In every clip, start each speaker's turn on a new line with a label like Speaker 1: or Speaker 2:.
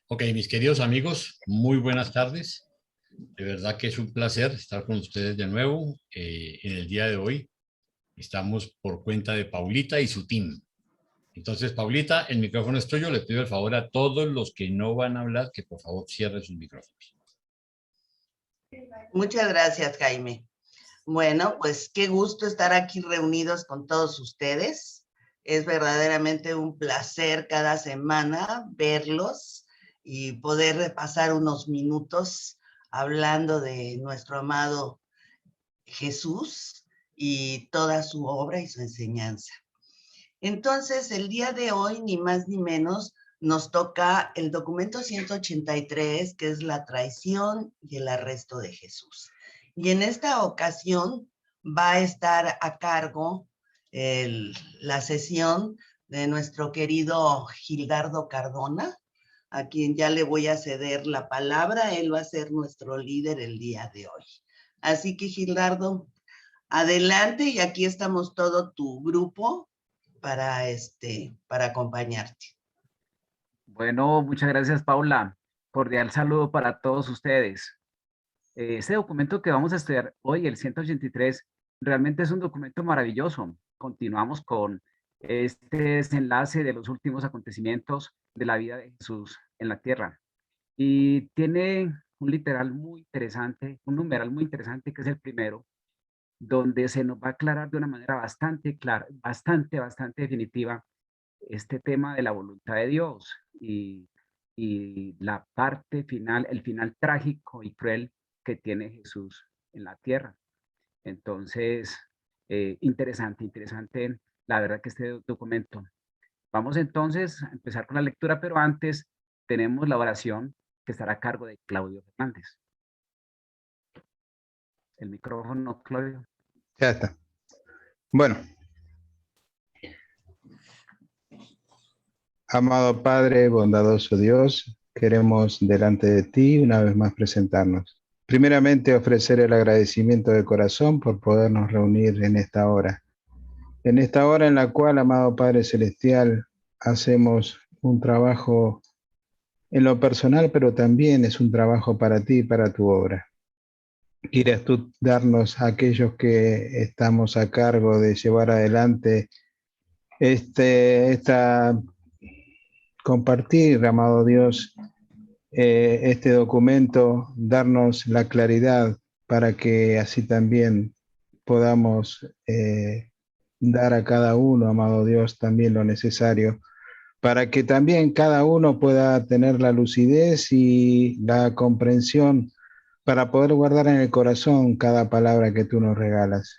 Speaker 1: Ok, mis queridos amigos, muy buenas tardes. De verdad que es un placer estar con ustedes de nuevo. En el día de hoy estamos por cuenta de Paulita y su team. Entonces, Paulita, el micrófono es tuyo. Le pido el favor a todos los que no van a hablar que por favor cierren sus micrófonos.
Speaker 2: Muchas gracias, Jaime. Bueno, pues qué gusto estar aquí reunidos con todos ustedes. Es verdaderamente un placer cada semana verlos y poder pasar unos minutos hablando de nuestro amado Jesús y toda su obra y su enseñanza. Entonces, el día de hoy, ni más ni menos, nos toca el documento 183, que es la traición y el arresto de Jesús. Y en esta ocasión va a estar a cargo la sesión de nuestro querido Gildardo Cardona, a quien ya le voy a ceder la palabra. Él va a ser nuestro líder el día de hoy. Así que, Gildardo, adelante, y aquí estamos todo tu grupo para acompañarte.
Speaker 3: Bueno, muchas gracias, Paula. Cordial saludo para todos ustedes. Este documento que vamos a estudiar hoy, el 183, realmente es un documento maravilloso. Continuamos con este desenlace de los últimos acontecimientos de la vida de Jesús en la tierra. Y tiene un literal muy interesante, un numeral muy interesante, que es el primero, donde se nos va a aclarar de una manera bastante clara, bastante definitiva este tema de la voluntad de Dios y la parte final, el final trágico y cruel que tiene Jesús en la tierra. Entonces, interesante, la verdad que este documento. Vamos entonces a empezar con la lectura, pero antes tenemos la oración que estará a cargo de Claudio Fernández. El micrófono, Claudio.
Speaker 4: Ya está. Bueno. Amado Padre, bondadoso Dios, queremos delante de ti una vez más presentarnos. Primeramente ofrecer el agradecimiento de corazón por podernos reunir en esta hora. En esta hora en la cual, amado Padre Celestial, hacemos un trabajo en lo personal, pero también es un trabajo para ti y para tu obra. Quieres tú darnos a aquellos que estamos a cargo de llevar adelante compartir, amado Dios, este documento, darnos la claridad para que así también podamos dar a cada uno, amado Dios, también lo necesario, para que también cada uno pueda tener la lucidez y la comprensión para poder guardar en el corazón cada palabra que tú nos regalas.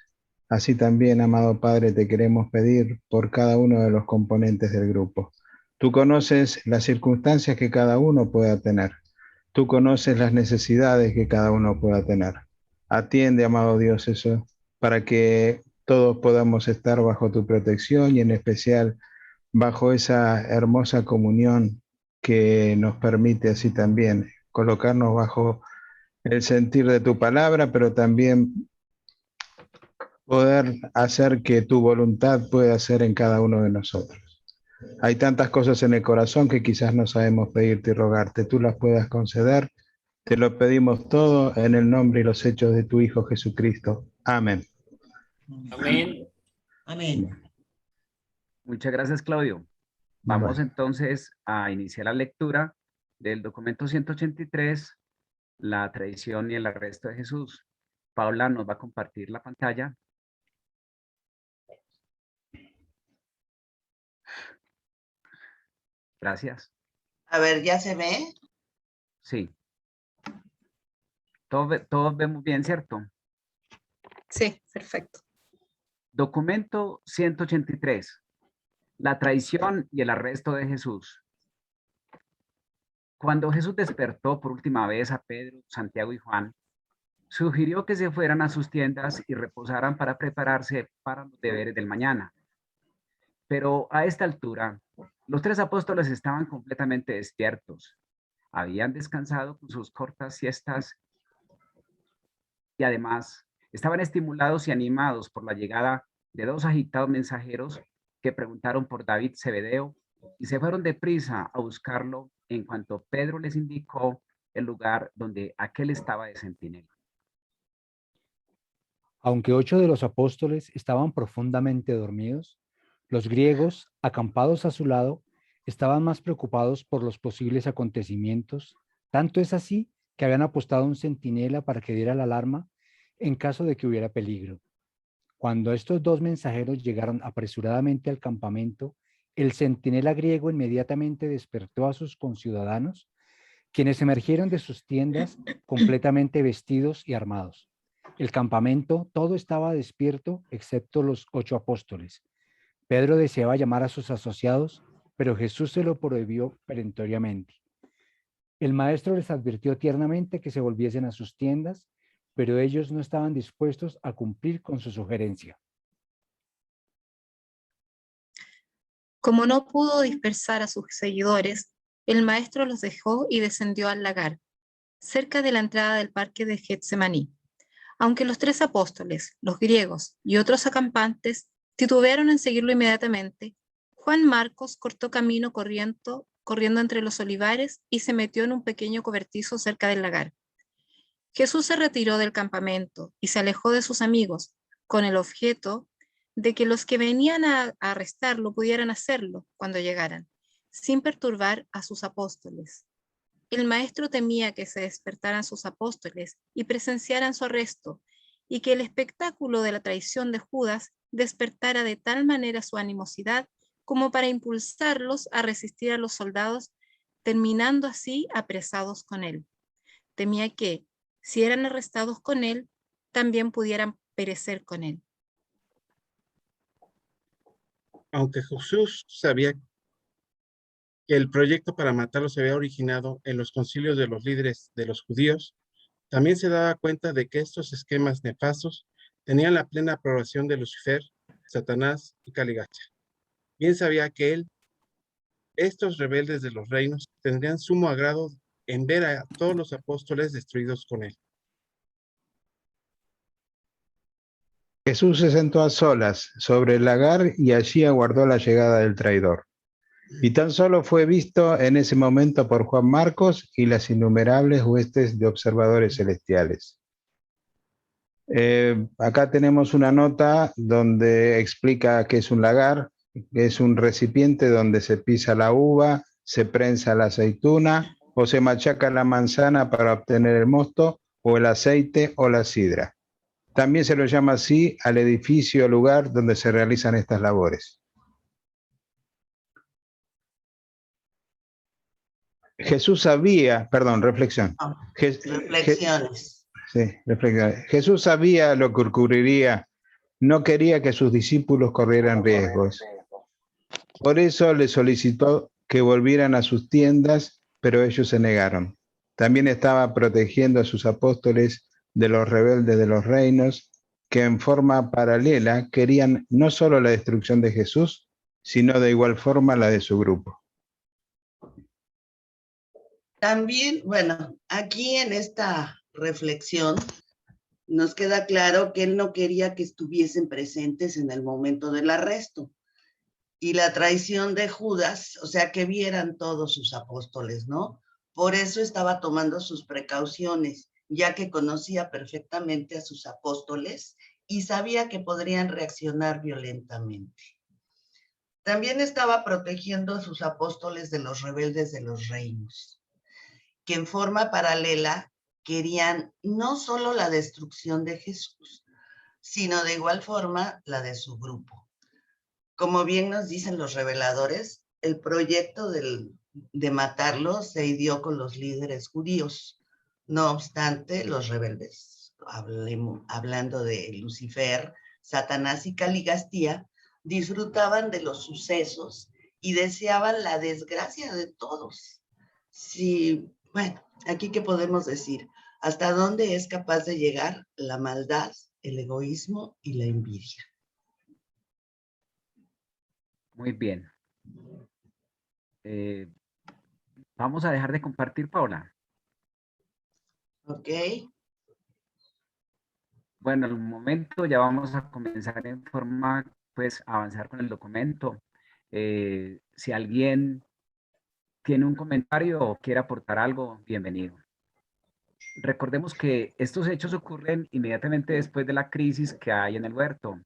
Speaker 4: Así también, amado Padre, te queremos pedir por cada uno de los componentes del grupo. Tú conoces las circunstancias que cada uno pueda tener. Tú conoces las necesidades que cada uno pueda tener. Atiende, amado Dios, eso, para que todos podamos estar bajo tu protección y en especial bajo esa hermosa comunión que nos permite así también colocarnos bajo el sentir de tu palabra, pero también poder hacer que tu voluntad pueda ser en cada uno de nosotros. Hay tantas cosas en el corazón que quizás no sabemos pedirte y rogarte. Tú las puedas conceder. Te lo pedimos todo en el nombre y los hechos de tu Hijo Jesucristo. Amén.
Speaker 1: Amén.
Speaker 2: Amén.
Speaker 3: Muchas gracias, Claudio. Vamos entonces a iniciar la lectura del documento 183, la traición y el arresto de Jesús. Paula nos va a compartir la pantalla. Gracias.
Speaker 2: A ver, ¿ya se ve?
Speaker 3: Sí. Todos vemos bien, ¿cierto?
Speaker 5: Sí, perfecto.
Speaker 3: Documento 183. La traición y el arresto de Jesús. Cuando Jesús despertó por última vez a Pedro, Santiago y Juan, sugirió que se fueran a sus tiendas y reposaran para prepararse para los deberes del mañana. Pero a esta altura, los tres apóstoles estaban completamente despiertos. Habían descansado con sus cortas siestas y además estaban estimulados y animados por la llegada de dos agitados mensajeros que preguntaron por David Zebedeo y se fueron deprisa a buscarlo en cuanto Pedro les indicó el lugar donde aquel estaba de centinela.
Speaker 6: Aunque 8 de los apóstoles estaban profundamente dormidos, los griegos, acampados a su lado, estaban más preocupados por los posibles acontecimientos. Tanto es así que habían apostado un centinela para que diera la alarma en caso de que hubiera peligro. Cuando estos 2 mensajeros llegaron apresuradamente al campamento, el centinela griego inmediatamente despertó a sus conciudadanos, quienes emergieron de sus tiendas completamente vestidos y armados. El campamento todo estaba despierto excepto los 8 apóstoles. Pedro deseaba llamar a sus asociados, pero Jesús se lo prohibió perentoriamente. El maestro les advirtió tiernamente que se volviesen a sus tiendas, pero ellos no estaban dispuestos a cumplir con su sugerencia.
Speaker 5: Como no pudo dispersar a sus seguidores, el maestro los dejó y descendió al lagar, cerca de la entrada del parque de Getsemaní. Aunque los 3 apóstoles, los griegos y otros acampantes titubearon en seguirlo inmediatamente, Juan Marcos cortó camino corriendo entre los olivares y se metió en un pequeño cobertizo cerca del lagar. Jesús se retiró del campamento y se alejó de sus amigos, con el objeto de que los que venían a arrestarlo pudieran hacerlo cuando llegaran, sin perturbar a sus apóstoles. El maestro temía que se despertaran sus apóstoles y presenciaran su arresto, y que el espectáculo de la traición de Judas despertara de tal manera su animosidad como para impulsarlos a resistir a los soldados, terminando así apresados con él. Temía que, si eran arrestados con él, también pudieran perecer con él.
Speaker 7: Aunque Jesús sabía que el proyecto para matarlo se había originado en los concilios de los líderes de los judíos, también se daba cuenta de que estos esquemas nefastos tenían la plena aprobación de Lucifer, Satanás y Caligacha. Bien sabía que estos rebeldes de los reinos tendrían sumo agrado en ver a todos los apóstoles destruidos con él.
Speaker 4: Jesús se sentó a solas sobre el lagar y allí aguardó la llegada del traidor. Y tan solo fue visto en ese momento por Juan Marcos y las innumerables huestes de observadores celestiales. Acá tenemos una nota donde explica que es un lagar, que es un recipiente donde se pisa la uva, se prensa la aceituna o se machaca la manzana para obtener el mosto o el aceite o la sidra. También se lo llama así al edificio o lugar donde se realizan estas labores. Jesús sabía, perdón, reflexión.
Speaker 2: Reflexiones.
Speaker 4: Sí, reflexiones. Jesús sabía lo que ocurriría, no quería que sus discípulos corrieran riesgos. Por eso les solicitó que volvieran a sus tiendas, pero ellos se negaron. También estaba protegiendo a sus apóstoles de los rebeldes de los reinos, que en forma paralela querían no solo la destrucción de Jesús, sino de igual forma la de su grupo.
Speaker 2: También, bueno, aquí en esta reflexión nos queda claro que él no quería que estuviesen presentes en el momento del arresto. Y la traición de Judas, o sea, que vieran todos sus apóstoles, ¿no? Por eso estaba tomando sus precauciones, ya que conocía perfectamente a sus apóstoles y sabía que podrían reaccionar violentamente. También estaba protegiendo a sus apóstoles de los rebeldes de los reinos, que en forma paralela querían no solo la destrucción de Jesús, sino de igual forma la de su grupo. Como bien nos dicen los reveladores, el proyecto de matarlo se ideó con los líderes judíos. No obstante, los rebeldes, hablando de Lucifer, Satanás y Caligastía, disfrutaban de los sucesos y deseaban la desgracia de todos. Sí, bueno, aquí qué podemos decir, hasta dónde es capaz de llegar la maldad, el egoísmo y la envidia.
Speaker 3: Muy bien. Vamos a dejar de compartir, Paula.
Speaker 2: Ok.
Speaker 3: Bueno, en un momento ya vamos a comenzar en forma, pues, a avanzar con el documento. Si alguien tiene un comentario o quiere aportar algo, bienvenido. Recordemos que estos hechos ocurren inmediatamente después de la crisis que hay en el huerto,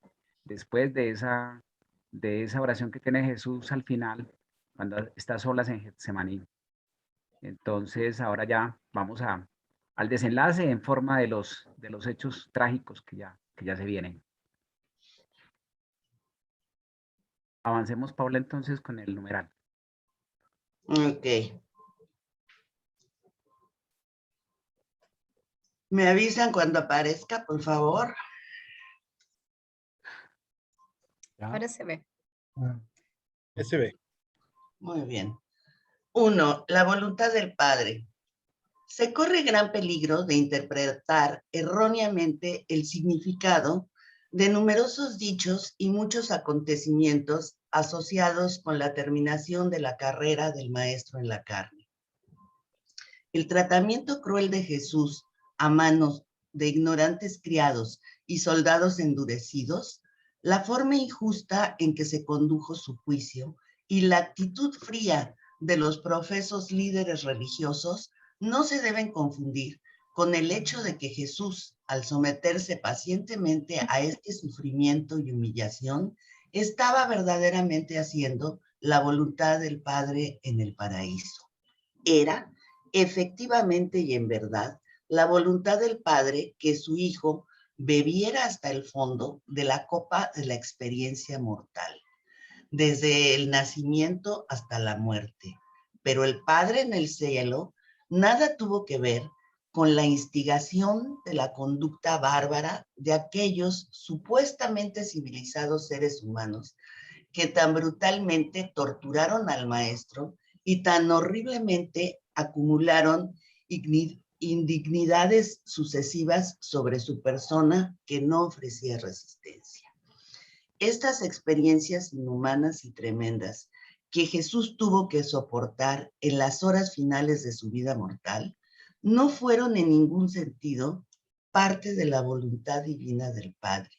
Speaker 3: después de esa oración que tiene Jesús al final, cuando está solas en Getsemaní. Entonces, ahora ya vamos al desenlace en forma de los hechos trágicos que ya se vienen. Avancemos, Paula, entonces con el numeral.
Speaker 2: Ok. Me avisan cuando aparezca, por favor.
Speaker 5: Ahora se ve.
Speaker 7: SB.
Speaker 2: Muy bien. 1. La voluntad del Padre. Se corre gran peligro de interpretar erróneamente el significado de numerosos dichos y muchos acontecimientos asociados con la terminación de la carrera del Maestro en la carne. El tratamiento cruel de Jesús a manos de ignorantes criados y soldados endurecidos, la forma injusta en que se condujo su juicio y la actitud fría de los profesos líderes religiosos no se deben confundir con el hecho de que Jesús, al someterse pacientemente a este sufrimiento y humillación, estaba verdaderamente haciendo la voluntad del Padre en el paraíso. Era, efectivamente y en verdad, la voluntad del Padre que su Hijo bebiera hasta el fondo de la copa de la experiencia mortal, desde el nacimiento hasta la muerte. Pero el Padre en el cielo nada tuvo que ver con la instigación de la conducta bárbara de aquellos supuestamente civilizados seres humanos que tan brutalmente torturaron al Maestro y tan horriblemente acumularon indignidades sucesivas sobre su persona que no ofrecía resistencia. Estas experiencias inhumanas y tremendas que Jesús tuvo que soportar en las horas finales de su vida mortal no fueron en ningún sentido parte de la voluntad divina del Padre,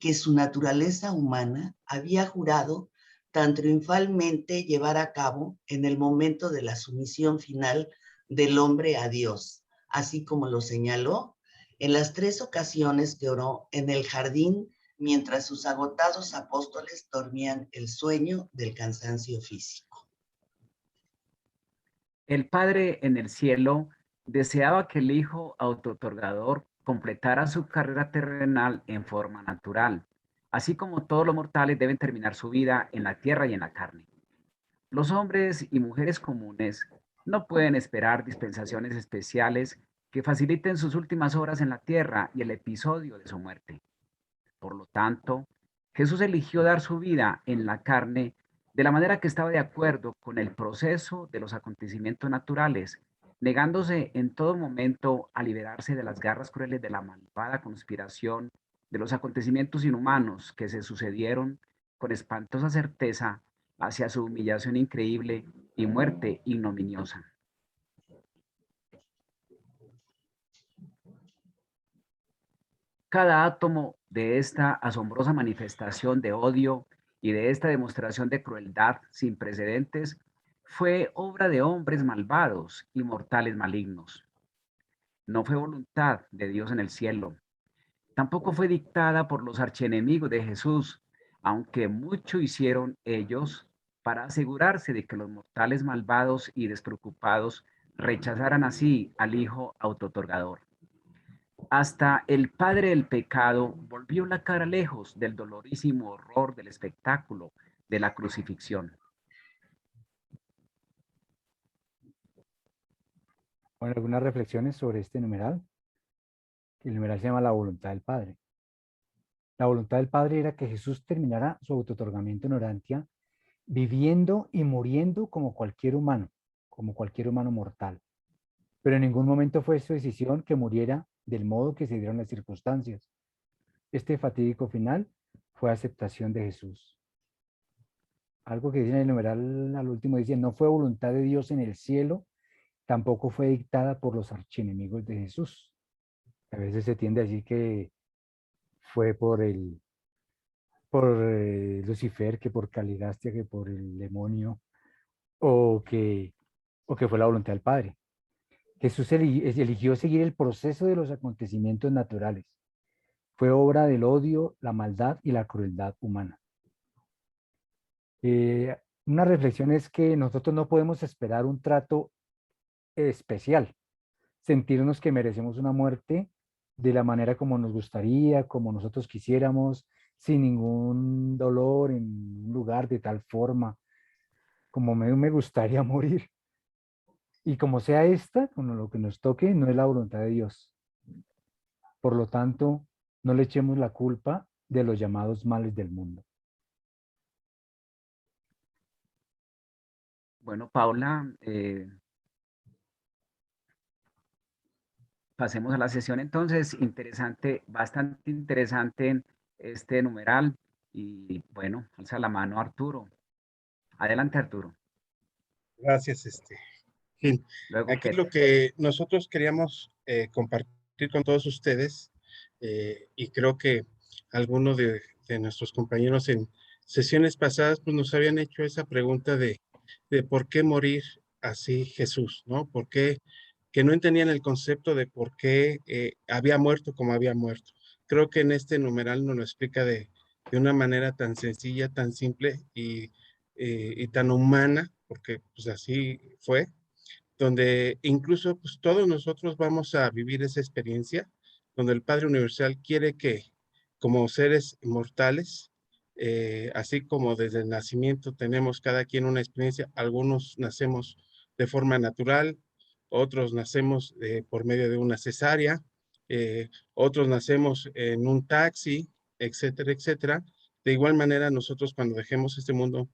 Speaker 2: que su naturaleza humana había jurado tan triunfalmente llevar a cabo en el momento de la sumisión final del hombre a Dios, así como lo señaló en las 3 ocasiones que oró en el jardín mientras sus agotados apóstoles dormían el sueño del cansancio físico.
Speaker 3: El Padre en el cielo deseaba que el Hijo autootorgador completara su carrera terrenal en forma natural, así como todos los mortales deben terminar su vida en la tierra y en la carne. Los hombres y mujeres comunes no pueden esperar dispensaciones especiales que faciliten sus últimas horas en la tierra y el episodio de su muerte. Por lo tanto, Jesús eligió dar su vida en la carne de la manera que estaba de acuerdo con el proceso de los acontecimientos naturales, negándose en todo momento a liberarse de las garras crueles de la malvada conspiración de los acontecimientos inhumanos que se sucedieron con espantosa certeza hacia su humillación increíble y muerte ignominiosa. Cada átomo de esta asombrosa manifestación de odio y de esta demostración de crueldad sin precedentes fue obra de hombres malvados y mortales malignos. No fue voluntad de Dios en el cielo. Tampoco fue dictada por los archienemigos de Jesús, aunque mucho hicieron ellos para asegurarse de que los mortales malvados y despreocupados rechazaran así al Hijo autotorgador. Hasta el padre del pecado volvió la cara lejos del dolorísimo horror del espectáculo de la crucifixión.
Speaker 6: Bueno, algunas reflexiones sobre este numeral. El numeral se llama la voluntad del Padre. La voluntad del Padre era que Jesús terminara su autootorgamiento en Orantia viviendo y muriendo como cualquier humano mortal. Pero en ningún momento fue su decisión que muriera del modo que se dieron las circunstancias. Este fatídico final fue aceptación de Jesús. Algo que dice en el numeral al último dice, no fue voluntad de Dios en el cielo, tampoco fue dictada por los archienemigos de Jesús. A veces se tiende a decir que fue por Lucifer, que por Caligastia, que por el demonio, o que o que fue la voluntad del Padre. Jesús eligió seguir el proceso de los acontecimientos naturales. Fue obra del odio, la maldad y la crueldad humana. Una reflexión es que nosotros no podemos esperar un trato especial, sentirnos que merecemos una muerte de la manera como nos gustaría, como nosotros quisiéramos, sin ningún dolor, en un lugar de tal forma, como me gustaría morir. Y como sea esta, con lo que nos toque, no es la voluntad de Dios. Por lo tanto, no le echemos la culpa de los llamados males del mundo.
Speaker 3: Bueno, Paula, pasemos a la sesión entonces. Interesante, bastante interesante este numeral. Y bueno, alza la mano Arturo. Adelante, Arturo.
Speaker 7: Gracias, Fin.
Speaker 3: Luego,
Speaker 7: Aquí
Speaker 3: ¿qué?
Speaker 7: lo que nosotros queríamos compartir con todos ustedes, y creo que algunos de nuestros compañeros en sesiones pasadas pues nos habían hecho esa pregunta de por qué morir así Jesús, ¿no? ¿Por qué? Que no entendían el concepto de por qué había muerto como había muerto. Creo que en este numeral nos lo explica de una manera tan sencilla, tan simple y tan humana, porque pues así fue, donde incluso pues, todos nosotros vamos a vivir esa experiencia, donde el Padre Universal quiere que como seres mortales, así como desde el nacimiento tenemos cada quien una experiencia, algunos nacemos de forma natural, otros nacemos por medio de una cesárea, otros nacemos en un taxi, etcétera, etcétera. De igual manera, nosotros cuando dejemos este mundo,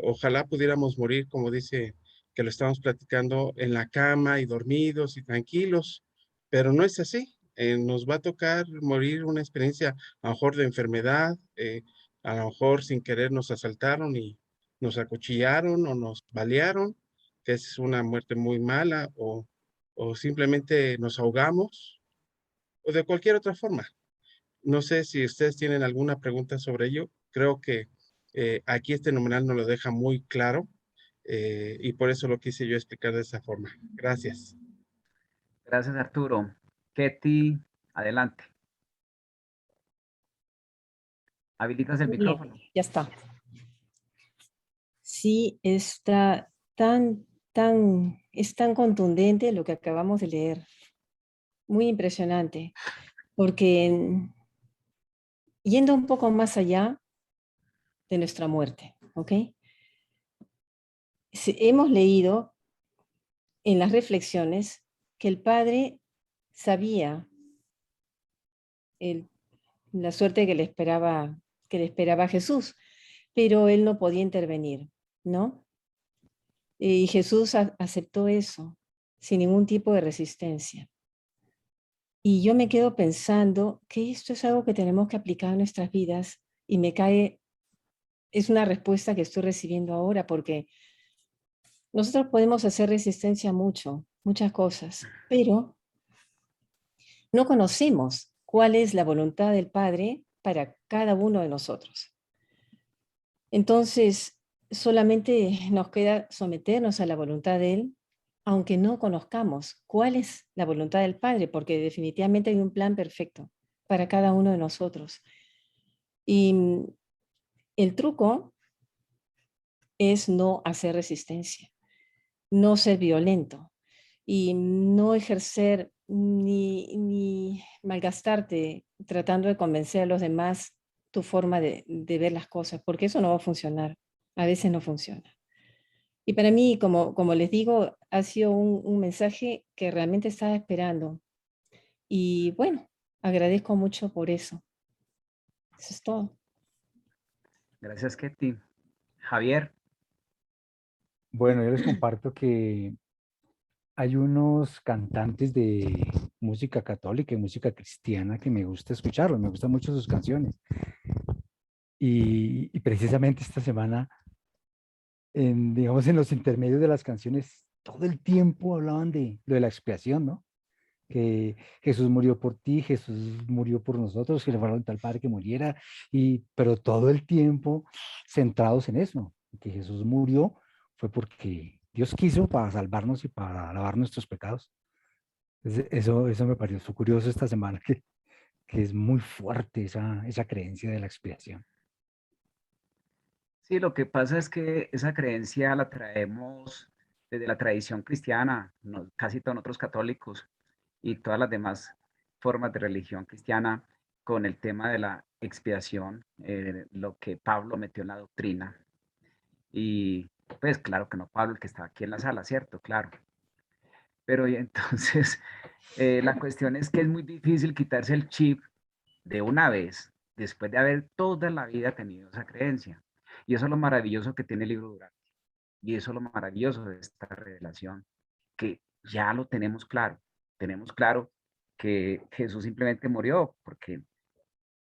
Speaker 7: ojalá pudiéramos morir, como dice que lo estamos platicando en la cama y dormidos y tranquilos, pero no es así. Nos va a tocar morir una experiencia a lo mejor de enfermedad, a lo mejor sin querer nos asaltaron y nos acuchillaron o nos balearon, que es una muerte muy mala, o simplemente nos ahogamos, o de cualquier otra forma. No sé si ustedes tienen alguna pregunta sobre ello. Creo que aquí este numeral nos lo deja muy claro y por eso lo quise yo explicar de esa forma. Gracias.
Speaker 3: Gracias, Arturo. Ketty, adelante. Habilitas el
Speaker 8: Bien,
Speaker 3: micrófono.
Speaker 8: ya está. Sí, está es tan contundente lo que acabamos de leer. Muy impresionante. Porque yendo un poco más allá de nuestra muerte, ¿ok? Hemos leído en las reflexiones que el Padre sabía la suerte que le esperaba a Jesús, pero él no podía intervenir, ¿no? Y Jesús aceptó eso sin ningún tipo de resistencia. Y yo me quedo pensando que esto es algo que tenemos que aplicar en nuestras vidas y es una respuesta que estoy recibiendo ahora porque nosotros podemos hacer resistencia a muchas cosas, pero no conocemos cuál es la voluntad del Padre para cada uno de nosotros. Entonces, solamente nos queda someternos a la voluntad de Él, aunque no conozcamos cuál es la voluntad del Padre, porque definitivamente hay un plan perfecto para cada uno de nosotros. Y el truco es no hacer resistencia, no ser violento y no ejercer ni malgastarte tratando de convencer a los demás tu forma de ver las cosas, porque eso no va a funcionar. A veces no funciona. Y para mí, como les digo, ha sido un mensaje que realmente estaba esperando. Y bueno, agradezco mucho por eso. Eso es todo.
Speaker 3: Gracias, Ketty. Javier.
Speaker 6: Bueno, yo les comparto que hay unos cantantes de música católica y música cristiana que me gusta escucharlos, me gustan mucho sus canciones. Y precisamente esta semana, digamos, en los intermedios de las canciones, todo el tiempo hablaban de lo de la expiación, ¿no? Que Jesús murió por ti, Jesús murió por nosotros, que le fueron al Padre que muriera, pero todo el tiempo centrados en eso, que Jesús murió fue porque Dios quiso para salvarnos y para lavar nuestros pecados. Eso me pareció curioso esta semana, que es muy fuerte esa creencia de la expiación.
Speaker 3: Sí, lo que pasa es que esa creencia la traemos desde la tradición cristiana, casi todos nosotros católicos y todas las demás formas de religión cristiana con el tema de la expiación, lo que Pablo metió en la doctrina. Y pues claro que no Pablo el que está aquí en la sala, ¿cierto? Claro. Pero y entonces la cuestión es que es muy difícil quitarse el chip de una vez, después de haber toda la vida tenido esa creencia. Y eso es lo maravilloso que tiene el libro Durante. Y eso es lo maravilloso de esta revelación, que ya lo tenemos claro. Tenemos claro que Jesús simplemente murió, porque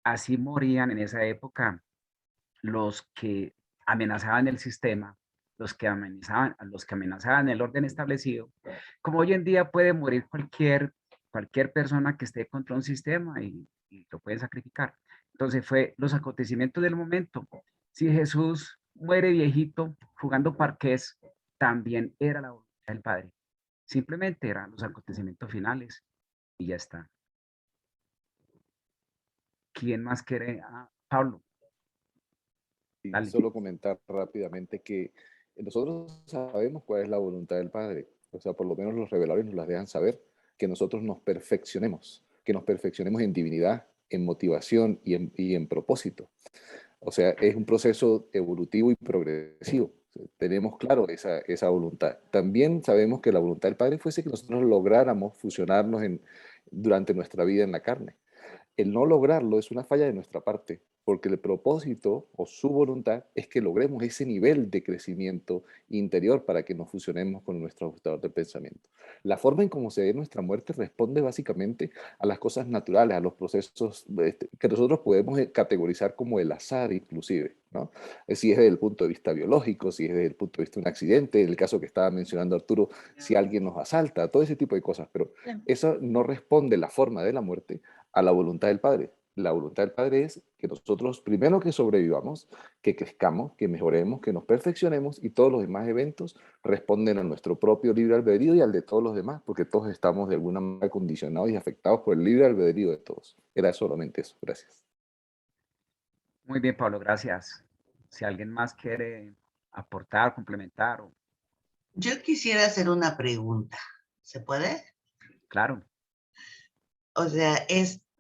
Speaker 3: así morían en esa época los que amenazaban el sistema, los que amenazaban el orden establecido, como hoy en día puede morir cualquier persona que esté contra un sistema y lo pueden sacrificar. Entonces fue los acontecimientos del momento. Si Jesús muere viejito jugando parqués, también era la voluntad del Padre. Simplemente eran los acontecimientos finales y ya está. ¿Quién más quiere? Ah, Pablo.
Speaker 9: Y
Speaker 3: Dale.
Speaker 9: solo comentar rápidamente que nosotros sabemos cuál es la voluntad del Padre. O sea, por lo menos los reveladores nos las dejan saber, que nosotros nos perfeccionemos, que nos perfeccionemos en divinidad, en motivación y en propósito. O sea, es un proceso evolutivo y progresivo. Tenemos claro esa voluntad. También sabemos que la voluntad del Padre fuese que nosotros lográramos fusionarnos durante nuestra vida en la carne. El no lograrlo es una falla de nuestra parte, porque el propósito o su voluntad es que logremos ese nivel de crecimiento interior para que nos fusionemos con nuestro ajustador de pensamiento. La forma en cómo se ve nuestra muerte responde básicamente a las cosas naturales, a los procesos que nosotros podemos categorizar como el azar inclusive, ¿no? Si es desde el punto de vista biológico, si es desde el punto de vista de un accidente, en el caso que estaba mencionando Arturo, si alguien nos asalta, todo ese tipo de cosas, pero eso no responde la forma de la muerte a la voluntad del Padre. La voluntad del Padre es que nosotros, primero que sobrevivamos, que crezcamos, que mejoremos, que nos perfeccionemos y todos los demás eventos responden a nuestro propio libre albedrío y al de todos los demás, porque todos estamos de alguna manera condicionados y afectados por el libre albedrío de todos. Era solamente eso. Gracias.
Speaker 3: Muy bien, Pablo, gracias. Si alguien más quiere aportar, complementar.
Speaker 2: Yo quisiera hacer una pregunta. ¿Se puede?
Speaker 3: Claro.
Speaker 2: O sea,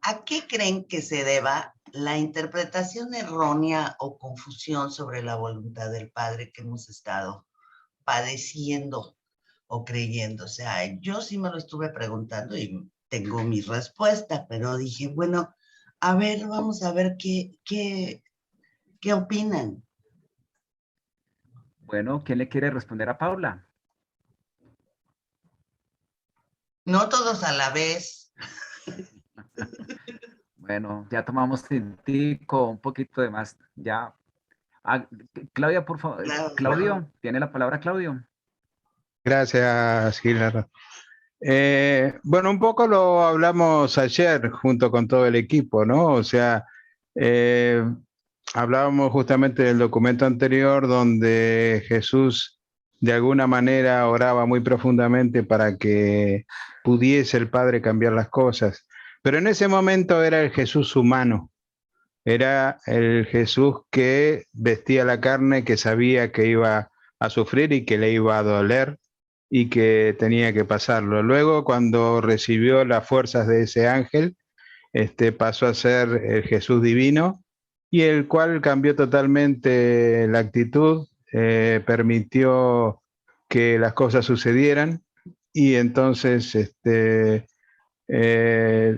Speaker 2: ¿a qué creen que se deba la interpretación errónea o confusión sobre la voluntad del Padre que hemos estado padeciendo o creyendo? O sea, yo sí me lo estuve preguntando y tengo mi respuesta, pero dije, bueno, a ver, vamos a ver qué opinan.
Speaker 3: Bueno, ¿quién le quiere responder a Paula?
Speaker 2: No todos a la vez.
Speaker 3: Bueno, ya tomamos tintico, un poquito de más, ya. Ah, Claudia, por favor. Claudio, ¿tiene la palabra Claudio?
Speaker 4: Gracias, Gilar. Bueno, un poco lo hablamos ayer junto con todo el equipo, ¿no? O sea, hablábamos justamente del documento anterior donde Jesús de alguna manera oraba muy profundamente para que pudiese el Padre cambiar las cosas. Pero en ese momento era el Jesús humano, era el Jesús que vestía la carne, que sabía que iba a sufrir y que le iba a doler y que tenía que pasarlo. Luego, cuando recibió las fuerzas de ese ángel, pasó a ser el Jesús divino y el cual cambió totalmente la actitud, permitió que las cosas sucedieran y entonces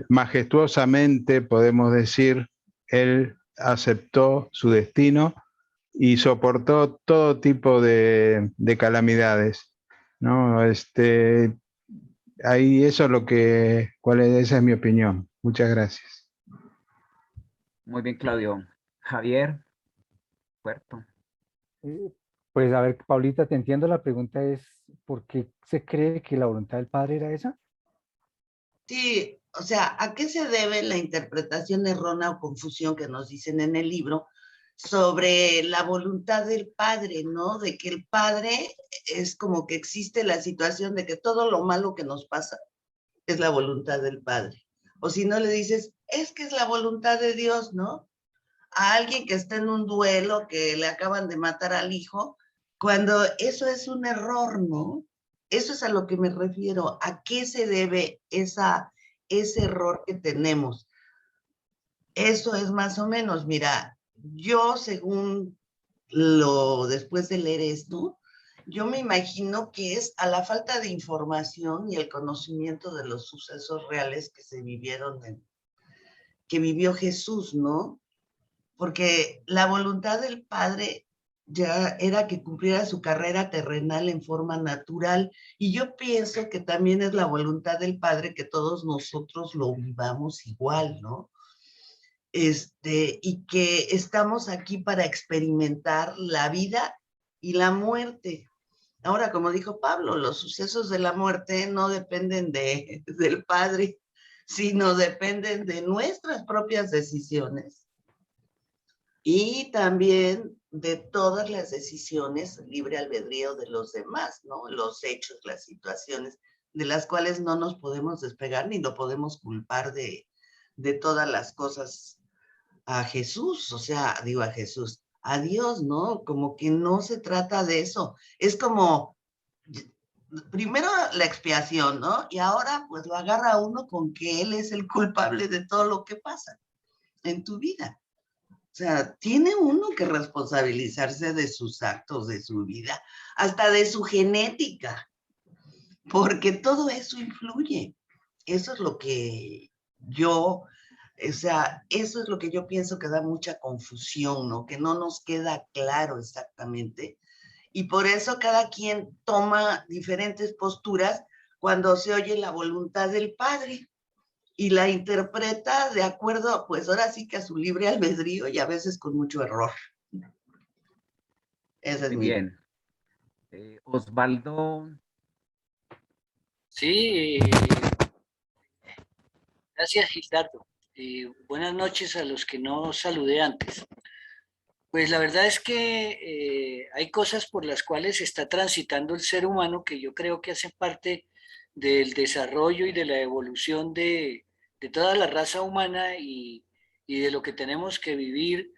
Speaker 4: majestuosamente, podemos decir, él aceptó su destino y soportó todo tipo de calamidades, ¿no? Ahí eso es esa es mi opinión. Muchas gracias.
Speaker 3: Muy bien, Claudio. Javier, Puerto.
Speaker 6: Pues a ver, Paulita, te entiendo, la pregunta es, ¿por qué se cree que la voluntad del Padre era esa?
Speaker 2: Sí, o sea, ¿a qué se debe la interpretación errónea o confusión que nos dicen en el libro sobre la voluntad del Padre, ¿no? De que el Padre es como que existe la situación de que todo lo malo que nos pasa es la voluntad del Padre. O si no le dices, es que es la voluntad de Dios, ¿no? A alguien que está en un duelo, que le acaban de matar al hijo, cuando eso es un error, ¿no? Eso es a lo que me refiero. ¿A qué se debe ese error que tenemos? Eso es más o menos, mira, yo según después de leer esto, yo me imagino que es a la falta de información y el conocimiento de los sucesos reales que se vivieron, que vivió Jesús, ¿no? Porque la voluntad del Padre ya era que cumpliera su carrera terrenal en forma natural, y yo pienso que también es la voluntad del Padre que todos nosotros lo vivamos igual, ¿no? Y que estamos aquí para experimentar la vida y la muerte. Ahora, como dijo Pablo, los sucesos de la muerte no dependen del Padre, sino dependen de nuestras propias decisiones y también de todas las decisiones libre albedrío de los demás, ¿no? Los hechos, las situaciones de las cuales no nos podemos despegar ni lo podemos culpar de todas las cosas a Jesús, o sea, digo a Jesús, a Dios, ¿no? Como que no se trata de eso. Es como, primero la expiación, ¿no? Y ahora pues lo agarra uno con que él es el culpable de todo lo que pasa en tu vida. O sea, tiene uno que responsabilizarse de sus actos, de su vida, hasta de su genética, porque todo eso influye. Eso es lo que yo... O sea, eso es lo que yo pienso que da mucha confusión, ¿no? Que no nos queda claro exactamente. Y por eso cada quien toma diferentes posturas cuando se oye la voluntad del Padre y la interpreta de acuerdo, pues ahora sí que a su libre albedrío y a veces con mucho error. Ese es
Speaker 3: Muy
Speaker 2: mi...
Speaker 3: bien. Osvaldo.
Speaker 10: Sí, gracias Gildardo. Buenas noches a los que no saludé antes. Pues la verdad es que hay cosas por las cuales está transitando el ser humano que yo creo que hacen parte del desarrollo y de la evolución de toda la raza humana y de lo que tenemos que vivir,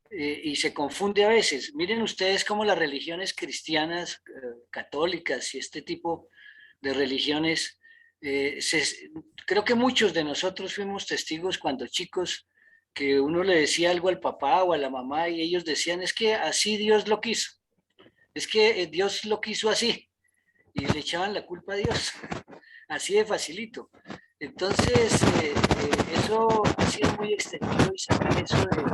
Speaker 10: y se confunde a veces. Miren ustedes cómo las religiones cristianas, católicas y este tipo de religiones, creo que muchos de nosotros fuimos testigos cuando chicos que uno le decía algo al papá o a la mamá y ellos decían, es que así Dios lo quiso, es que Dios lo quiso así, y le echaban la culpa a Dios, así de facilito. Entonces, eso ha sido muy extendido y sacar eso de...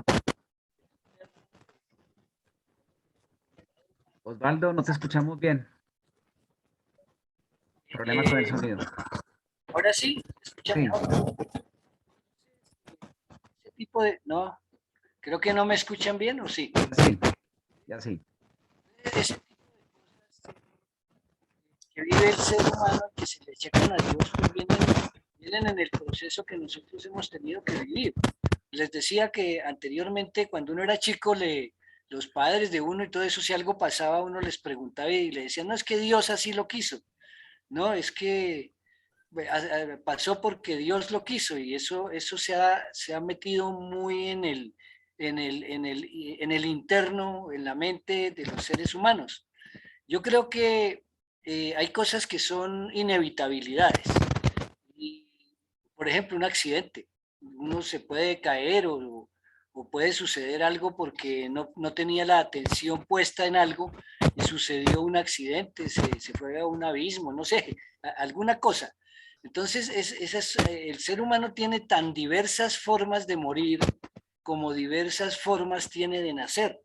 Speaker 3: Osvaldo, no te escuchamos bien. Problemas con el sonido.
Speaker 10: Ahora sí, ¿escuchan mejor? Ese tipo de... No, creo que no me escuchan bien, ¿o sí?
Speaker 3: Sí, ya sí.
Speaker 10: Ese tipo de cosas que vive el ser humano, que se le checan a Dios, pues vienen en el proceso que nosotros hemos tenido que vivir. Les decía que anteriormente, cuando uno era chico, los padres de uno y todo eso, si algo pasaba, uno les preguntaba y le decían, no, es que Dios así lo quiso. No, es que pasó porque Dios lo quiso, y eso se ha metido muy en el interno, en la mente de los seres humanos. Yo creo que hay cosas que son inevitabilidades. Y, por ejemplo, un accidente. Uno se puede caer o puede suceder algo porque no tenía la atención puesta en algo y sucedió un accidente, se fue a un abismo, no sé, alguna cosa. Entonces, el ser humano tiene tan diversas formas de morir como diversas formas tiene de nacer.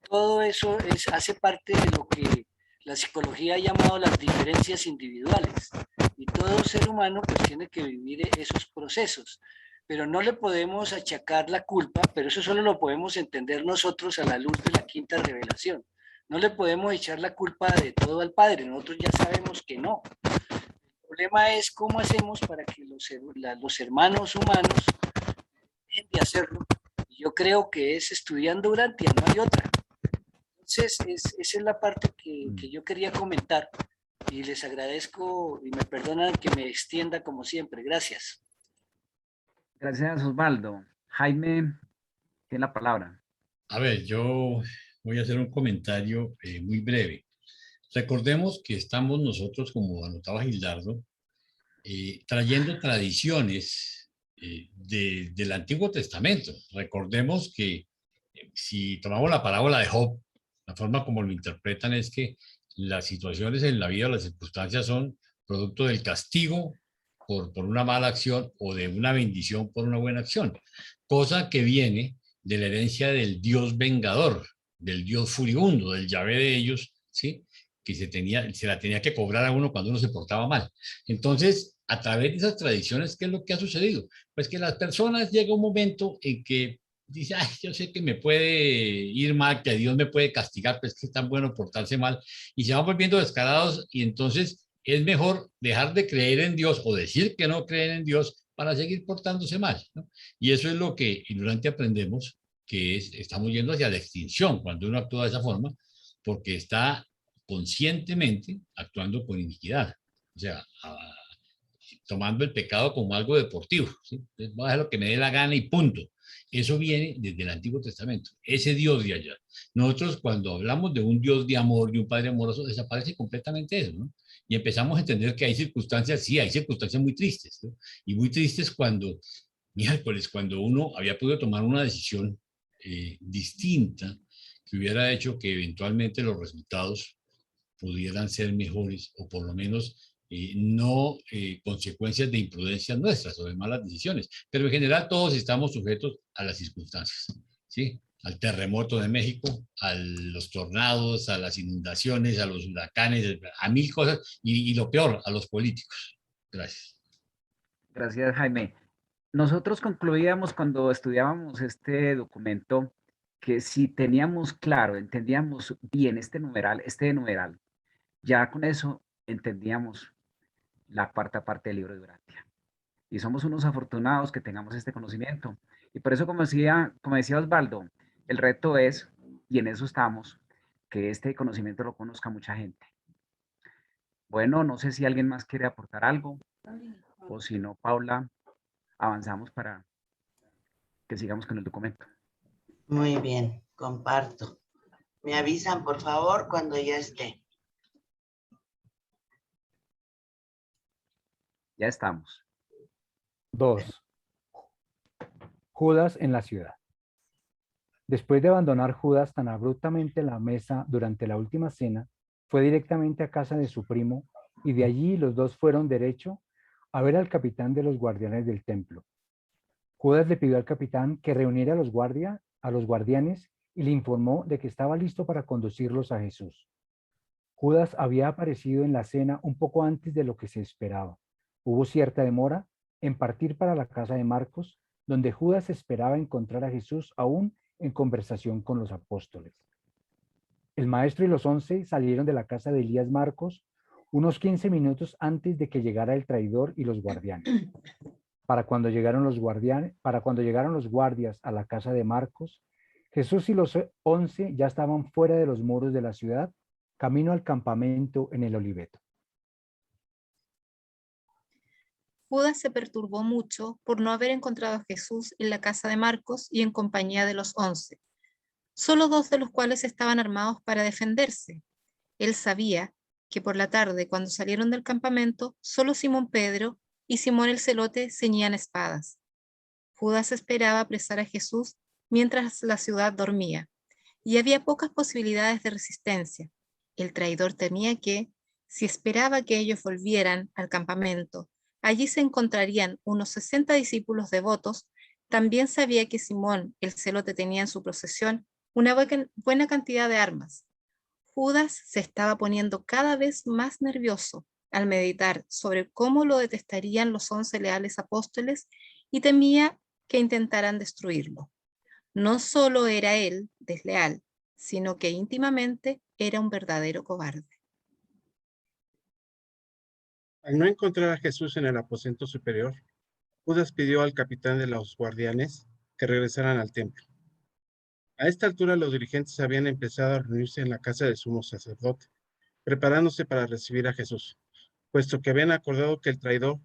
Speaker 10: Todo eso hace parte de lo que la psicología ha llamado las diferencias individuales. Y todo ser humano pues tiene que vivir esos procesos. Pero no le podemos achacar la culpa, pero eso solo lo podemos entender nosotros a la luz de la quinta revelación. No le podemos echar la culpa de todo al Padre, nosotros ya sabemos que no. El problema es cómo hacemos para que los hermanos humanos dejen de hacerlo y Yo creo que es estudiando Urantia, no hay otra. Entonces, esa es la parte que yo quería comentar y les agradezco y me perdonan que me extienda como siempre. Gracias.
Speaker 3: Gracias, Osvaldo. Jaime, tiene la palabra.
Speaker 1: A ver, yo voy a hacer un comentario muy breve. Recordemos que estamos nosotros, como anotaba Gildardo, trayendo tradiciones del Antiguo Testamento. Recordemos que si tomamos la parábola de Job, la forma como lo interpretan es que las situaciones en la vida, las circunstancias son producto del castigo por una mala acción o de una bendición por una buena acción, cosa que viene de la herencia del Dios vengador, del Dios furibundo, del Yahvé de ellos, ¿sí? Que se la tenía que cobrar a uno cuando uno se portaba mal. Entonces, a través de esas tradiciones, ¿qué es lo que ha sucedido? Pues que las personas llega un momento en que dice, ay, yo sé que me puede ir mal, que Dios me puede castigar, pues que es tan bueno portarse mal, y se van volviendo descarados, y entonces es mejor dejar de creer en Dios o decir que no creen en Dios para seguir portándose mal, ¿no? Y eso es lo que ignorante aprendemos, que estamos yendo hacia la extinción cuando uno actúa de esa forma, porque está conscientemente actuando con iniquidad, o sea, tomando el pecado como algo deportivo, ¿sí? Entonces, voy a hacer lo que me dé la gana y punto. Eso viene desde el Antiguo Testamento, ese Dios de allá. Nosotros cuando hablamos de un Dios de amor, de un Padre amoroso, desaparece completamente eso, ¿no? Y empezamos a entender que hay circunstancias, sí, hay circunstancias muy tristes, ¿no? Y muy tristes cuando, miércoles, cuando uno había podido tomar una decisión distinta que hubiera hecho que eventualmente los resultados pudieran ser mejores o por lo menos no consecuencias de imprudencias nuestras o de malas decisiones. Pero en general todos estamos sujetos a las circunstancias, ¿sí? Al terremoto de México, a los tornados, a las inundaciones, a los huracanes, a mil cosas y lo peor, a los políticos. Gracias.
Speaker 3: Gracias, Jaime. Nosotros concluíamos cuando estudiábamos este documento que si teníamos claro, entendíamos bien este numeral, ya con eso entendíamos la cuarta parte del libro de Urantia. Y somos unos afortunados que tengamos este conocimiento. Y por eso, como decía Osvaldo, el reto es, y en eso estamos, que este conocimiento lo conozca mucha gente. Bueno, no sé si alguien más quiere aportar algo, o si no, Paula, avanzamos para que sigamos con el documento.
Speaker 2: Muy bien, comparto. Me avisan, por favor, cuando ya esté.
Speaker 3: Ya estamos.
Speaker 6: 2. Judas en la ciudad. Después de abandonar Judas tan abruptamente la mesa durante la última cena, fue directamente a casa de su primo y de allí los dos fueron derecho a ver al capitán de los guardianes del templo. Judas le pidió al capitán que reuniera a los guardianes y le informó de que estaba listo para conducirlos a Jesús. Judas había aparecido en la cena un poco antes de lo que se esperaba. Hubo cierta demora en partir para la casa de Marcos, donde Judas esperaba encontrar a Jesús aún en conversación con los apóstoles. El maestro y los 11 salieron de la casa de Elías Marcos unos 15 minutos antes de que llegara el traidor y los guardianes. Para cuando llegaron los guardias a la casa de Marcos, Jesús y los 11 ya estaban fuera de los muros de la ciudad, camino al campamento en el Oliveto.
Speaker 5: Judas se perturbó mucho por no haber encontrado a Jesús en la casa de Marcos y en compañía de los 11, solo 2 de los cuales estaban armados para defenderse. Él sabía que por la tarde, cuando salieron del campamento, solo Simón Pedro y Simón el Celote ceñían espadas. Judas esperaba apresar a Jesús mientras la ciudad dormía, y había pocas posibilidades de resistencia. El traidor temía que, si esperaba que ellos volvieran al campamento, allí se encontrarían unos 60 discípulos devotos. También sabía que Simón el Celote tenía en su posesión una buena cantidad de armas. Judas se estaba poniendo cada vez más nervioso al meditar sobre cómo lo detestarían los 11 leales apóstoles y temía que intentaran destruirlo. No solo era él desleal, sino que íntimamente era un verdadero cobarde.
Speaker 7: Al no encontrar a Jesús en el aposento superior, Judas pidió al capitán de los guardianes que regresaran al templo. A esta altura los dirigentes habían empezado a reunirse en la casa del sumo sacerdote, preparándose para recibir a Jesús, puesto que habían acordado que el traidor,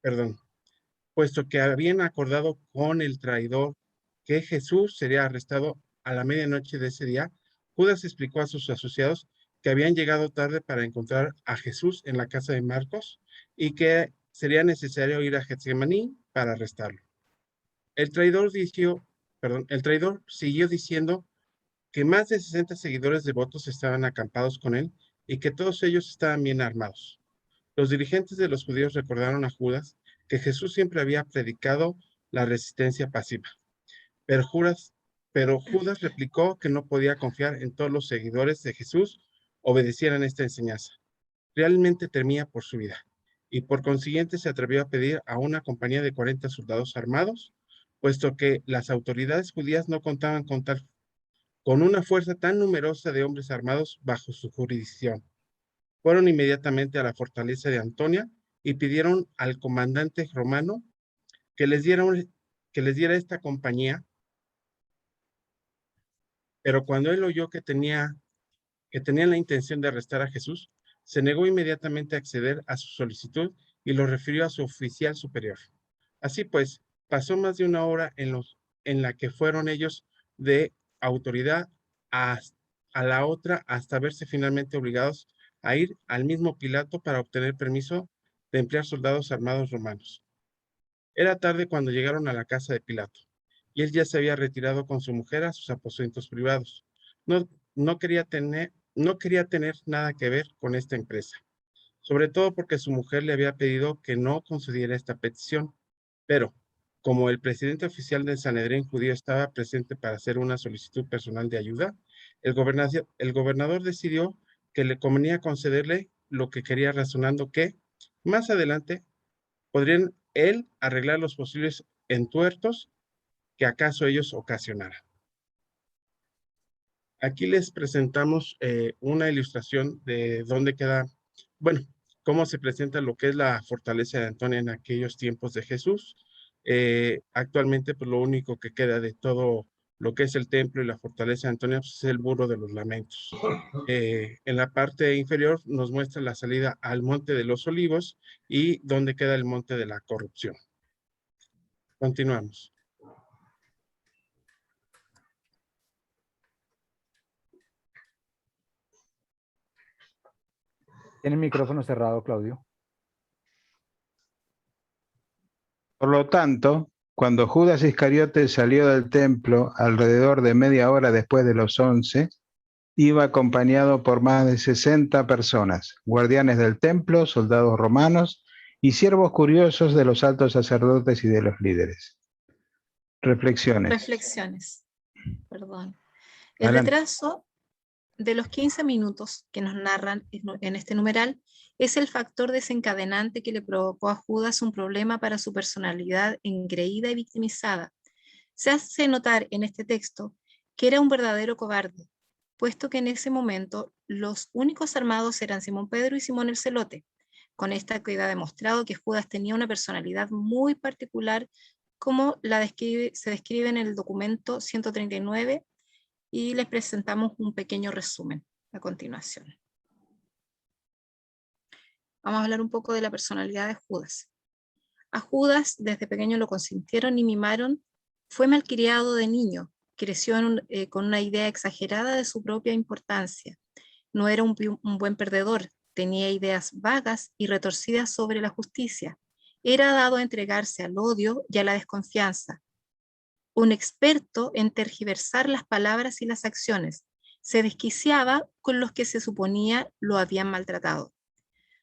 Speaker 7: perdón, puesto que habían acordado con el traidor que Jesús sería arrestado a la medianoche de ese día. Judas explicó a sus asociados que habían llegado tarde para encontrar a Jesús en la casa de Marcos y que sería necesario ir a Getsemaní para arrestarlo. El traidor siguió diciendo que más de 60 seguidores devotos estaban acampados con él y que todos ellos estaban bien armados. Los dirigentes de los judíos recordaron a Judas que Jesús siempre había predicado la resistencia pasiva, pero Judas replicó que no podía confiar en todos los seguidores de Jesús obedecieran esta enseñanza. Realmente temía por su vida y por consiguiente se atrevió a pedir a una compañía de 40 soldados armados, puesto que las autoridades judías no contaban con una fuerza tan numerosa de hombres armados bajo su jurisdicción. Fueron inmediatamente a la fortaleza de Antonia y pidieron al comandante romano que les diera esta compañía, pero cuando él oyó que tenían la intención de arrestar a Jesús, se negó inmediatamente a acceder a su solicitud y lo refirió a su oficial superior. Así pues, pasó más de una hora en la que fueron ellos de autoridad a la otra hasta verse finalmente obligados a ir al mismo Pilato para obtener permiso de emplear soldados armados romanos. Era tarde cuando llegaron a la casa de Pilato, y él ya se había retirado con su mujer a sus aposentos privados. No quería tener nada que ver con esta empresa, sobre todo porque su mujer le había pedido que no concediera esta petición, pero como el presidente oficial del Sanedrín judío estaba presente para hacer una solicitud personal de ayuda, el gobernador decidió que le convenía concederle lo que quería, razonando que más adelante podrían él arreglar los posibles entuertos que acaso ellos ocasionaran. Aquí les presentamos una ilustración de dónde queda, bueno, cómo se presenta lo que es la fortaleza de Antonia en aquellos tiempos de Jesús. Actualmente, pues lo único que queda de todo lo que es el templo y la fortaleza de Antonia pues, es el Muro de los Lamentos. En la parte inferior nos muestra la salida al Monte de los Olivos y dónde queda el Monte de la Corrupción. Continuamos.
Speaker 6: Tiene el micrófono cerrado, Claudio.
Speaker 4: Por lo tanto, cuando Judas Iscariote salió del templo alrededor de media hora después de los 11, iba acompañado por más de 60 personas, guardianes del templo, soldados romanos y siervos curiosos de los altos sacerdotes y de los líderes.
Speaker 5: Reflexiones. Perdón. El
Speaker 4: Adelante.
Speaker 5: retraso de los 15 minutos que nos narran en este numeral es el factor desencadenante que le provocó a Judas un problema para su personalidad engreída y victimizada. Se hace notar en este texto que era un verdadero cobarde, puesto que en ese momento los únicos armados eran Simón Pedro y Simón el Celote. Con esta queda demostrado que Judas tenía una personalidad muy particular, como se describe en el documento 139, y les presentamos un pequeño resumen a continuación. Vamos a hablar un poco de la personalidad de Judas. A Judas desde pequeño lo consintieron y mimaron, fue malcriado de niño, creció con una idea exagerada de su propia importancia. No era un buen perdedor, tenía ideas vagas y retorcidas sobre la justicia. Era dado a entregarse al odio y a la desconfianza. Un experto en tergiversar las palabras y las acciones. Se desquiciaba con los que se suponía lo habían maltratado.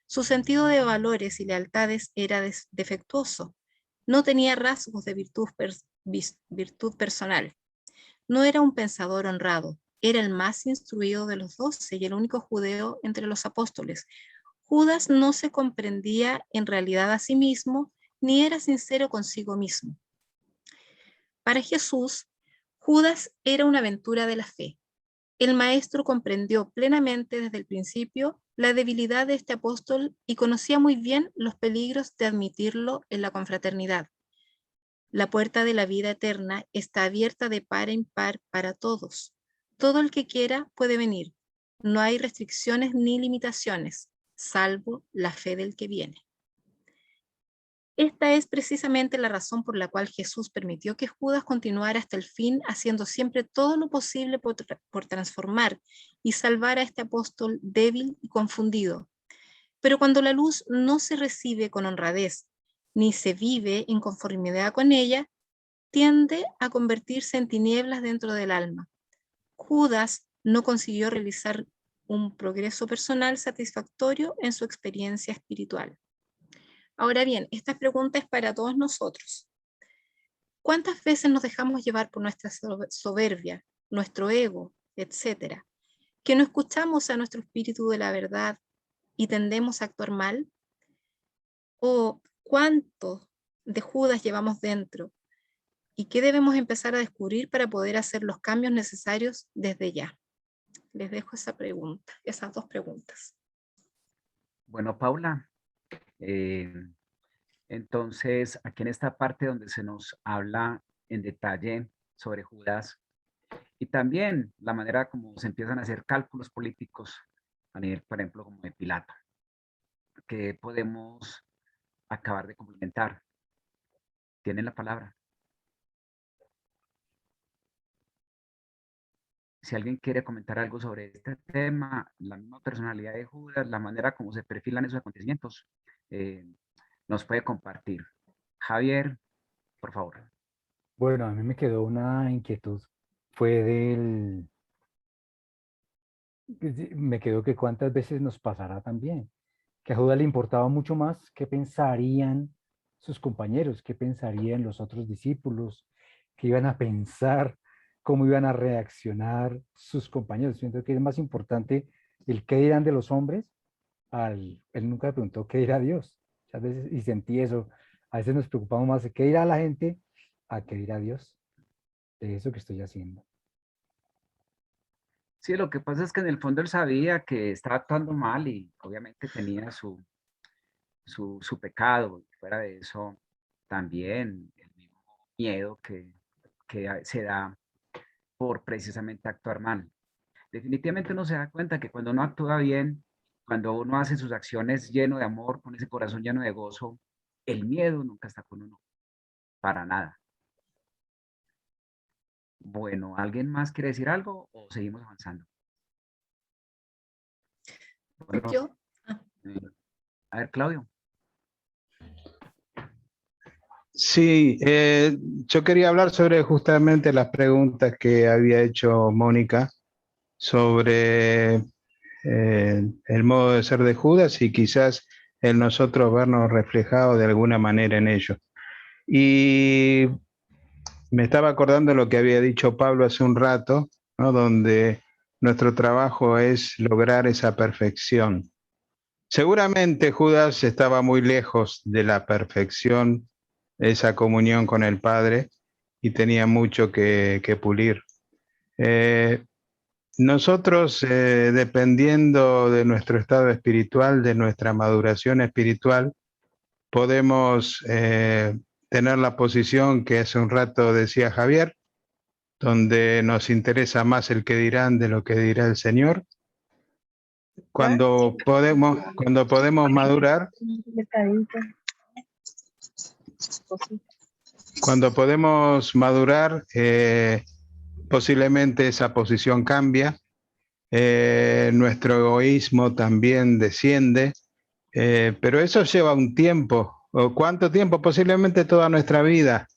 Speaker 5: Su sentido de valores y lealtades era defectuoso. No tenía rasgos de virtud personal. No era un pensador honrado. Era el más instruido de los 12 y el único judío entre los apóstoles. Judas no se comprendía en realidad a sí mismo, ni era sincero consigo mismo. Para Jesús, Judas era una aventura de la fe. El maestro comprendió plenamente desde el principio la debilidad de este apóstol y conocía muy bien los peligros de admitirlo en la confraternidad. La puerta de la vida eterna está abierta de par en par para todos. Todo el que quiera puede venir. No hay restricciones ni limitaciones, salvo la fe del que viene. Esta es precisamente la razón por la cual Jesús permitió que Judas continuara hasta el fin, haciendo siempre todo lo posible por transformar y salvar a este apóstol débil y confundido. Pero cuando la luz no se recibe con honradez, ni se vive en conformidad con ella, tiende a convertirse en tinieblas dentro del alma. Judas no consiguió realizar un progreso personal satisfactorio en su experiencia espiritual. Ahora bien, esta pregunta es para todos nosotros. ¿Cuántas veces nos dejamos llevar por nuestra soberbia, nuestro ego, etcétera, que no escuchamos a nuestro espíritu de la verdad y tendemos a actuar mal? ¿O cuánto de Judas llevamos dentro? ¿Y qué debemos empezar a descubrir para poder hacer los cambios necesarios desde ya? Les dejo esa pregunta, esas dos preguntas.
Speaker 3: Bueno, Paula, entonces aquí en esta parte donde se nos habla en detalle sobre Judas y también la manera como se empiezan a hacer cálculos políticos a nivel, por ejemplo, como de Pilato, que podemos acabar de complementar. Tienen la palabra. Si alguien quiere comentar algo sobre este tema, la misma personalidad de Judas, la manera como se perfilan esos acontecimientos, nos puede compartir. Javier, por favor.
Speaker 6: Bueno, a mí me quedó una inquietud. Me quedó que cuántas veces nos pasará también. Que a Judas le importaba mucho más qué pensarían sus compañeros, qué pensarían los otros discípulos, qué iban a pensar, cómo iban a reaccionar sus compañeros. Siento que es más importante el qué dirán de los hombres. Él nunca le preguntó qué dirá Dios. Muchas veces, y sentí eso. A veces nos preocupamos más de qué dirá la gente a qué dirá Dios de eso que estoy haciendo.
Speaker 3: Sí, lo que pasa es que en el fondo él sabía que estaba actuando mal y obviamente tenía su pecado. Fuera de eso, también el mismo miedo que se da por precisamente actuar mal. Definitivamente uno se da cuenta que cuando uno actúa bien, cuando uno hace sus acciones lleno de amor, con ese corazón lleno de gozo, el miedo nunca está con uno, para nada. Bueno, ¿alguien más quiere decir algo o seguimos avanzando? Bueno,
Speaker 5: Yo.
Speaker 3: A ver, Claudio.
Speaker 4: Sí, yo quería hablar sobre justamente las preguntas que había hecho Mónica sobre el modo de ser de Judas y quizás en nosotros vernos reflejados de alguna manera en ello. Y me estaba acordando lo que había dicho Pablo hace un rato, ¿no? Donde nuestro trabajo es lograr esa perfección. Seguramente Judas estaba muy lejos de la perfección, esa comunión con el Padre, y tenía mucho que pulir. Nosotros, dependiendo de nuestro estado espiritual, de nuestra maduración espiritual, podemos tener la posición que hace un rato decía Javier, donde nos interesa más el que dirán de lo que dirá el Señor. Cuando podemos madurar, posiblemente esa posición cambia, nuestro egoísmo también desciende, pero eso lleva un tiempo. ¿O cuánto tiempo? Posiblemente toda nuestra vida.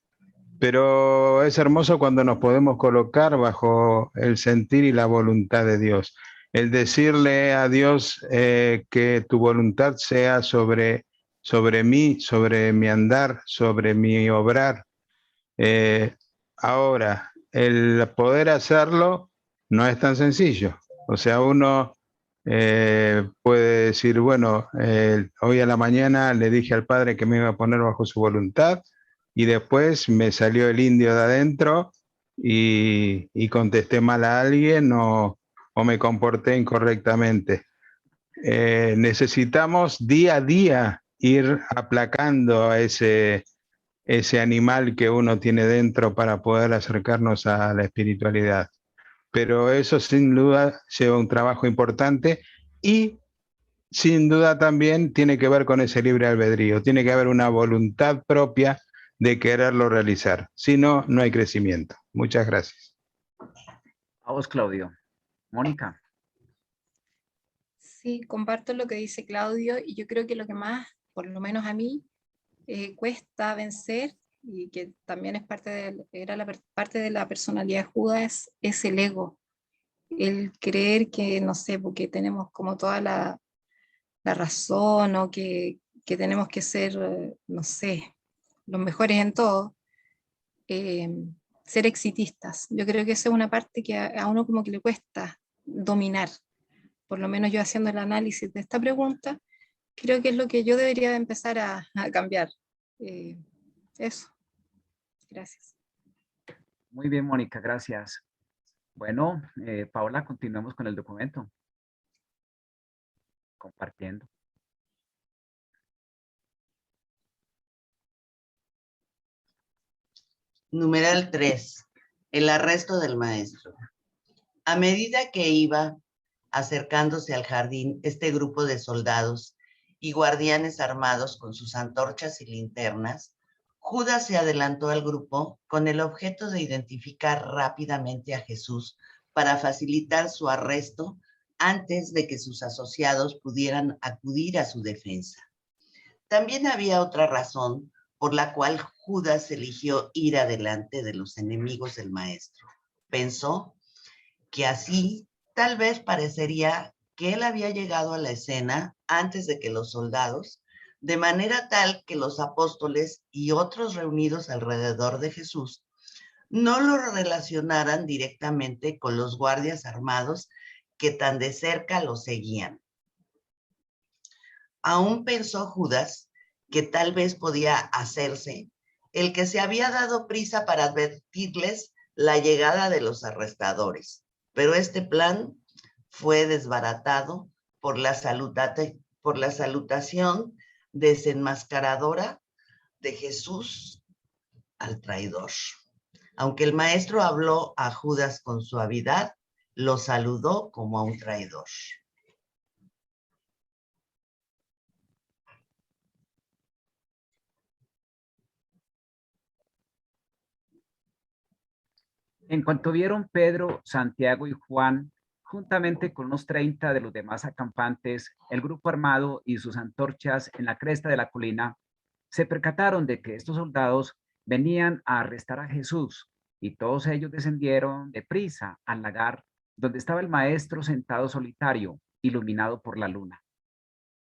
Speaker 4: Pero es hermoso cuando nos podemos colocar bajo el sentir y la voluntad de Dios. El decirle a Dios que tu voluntad sea sobre mí, sobre mi andar, sobre mi obrar. Ahora, el poder hacerlo no es tan sencillo. O sea, uno puede decir, bueno, hoy a la mañana le dije al Padre que me iba a poner bajo su voluntad, y después me salió el indio de adentro y contesté mal a alguien o me comporté incorrectamente. Necesitamos día a día ir aplacando a ese ese animal que uno tiene dentro para poder acercarnos a la espiritualidad. Pero eso sin duda lleva un trabajo importante y sin duda también tiene que ver con ese libre albedrío, tiene que haber una voluntad propia de quererlo realizar, si no, no hay crecimiento. Muchas gracias.
Speaker 3: A vos, Claudio. Mónica.
Speaker 5: Sí, comparto lo que dice Claudio y yo creo que lo que más, por lo menos a mí, cuesta vencer y que también es parte de la personalidad de Judas, es el ego. El creer que, no sé, porque tenemos como toda la razón o que tenemos que ser, no sé, los mejores en todo, ser exitistas. Yo creo que esa es una parte que a uno como que le cuesta dominar. Por lo menos yo haciendo el análisis de esta pregunta, creo que es lo que yo debería de empezar a cambiar. Eso. Gracias.
Speaker 3: Muy bien, Mónica, gracias. Bueno, Paola, continuemos con el documento. Compartiendo.
Speaker 2: Numeral 3. El arresto del maestro. A medida que iba acercándose al jardín, este grupo de soldados y guardianes armados con sus antorchas y linternas, Judas se adelantó al grupo con el objeto de identificar rápidamente a Jesús para facilitar su arresto antes de que sus asociados pudieran acudir a su defensa. También había otra razón por la cual Judas eligió ir adelante de los enemigos del maestro. Pensó que así tal vez parecería que él había llegado a la escena antes de que los soldados, de manera tal que los apóstoles y otros reunidos alrededor de Jesús no lo relacionaran directamente con los guardias armados que tan de cerca lo seguían. Aún pensó Judas que tal vez podía hacerse el que se había dado prisa para advertirles la llegada de los arrestadores, pero este plan fue desbaratado por la salutación desenmascaradora de Jesús al traidor. Aunque el maestro habló a Judas con suavidad, lo saludó como a un traidor.
Speaker 3: En cuanto vieron Pedro, Santiago y Juan, juntamente con unos 30 de los demás acampantes, el grupo armado y sus antorchas en la cresta de la colina, se percataron de que estos soldados venían a arrestar a Jesús y todos ellos descendieron deprisa al lagar donde estaba el maestro sentado solitario, iluminado por la luna.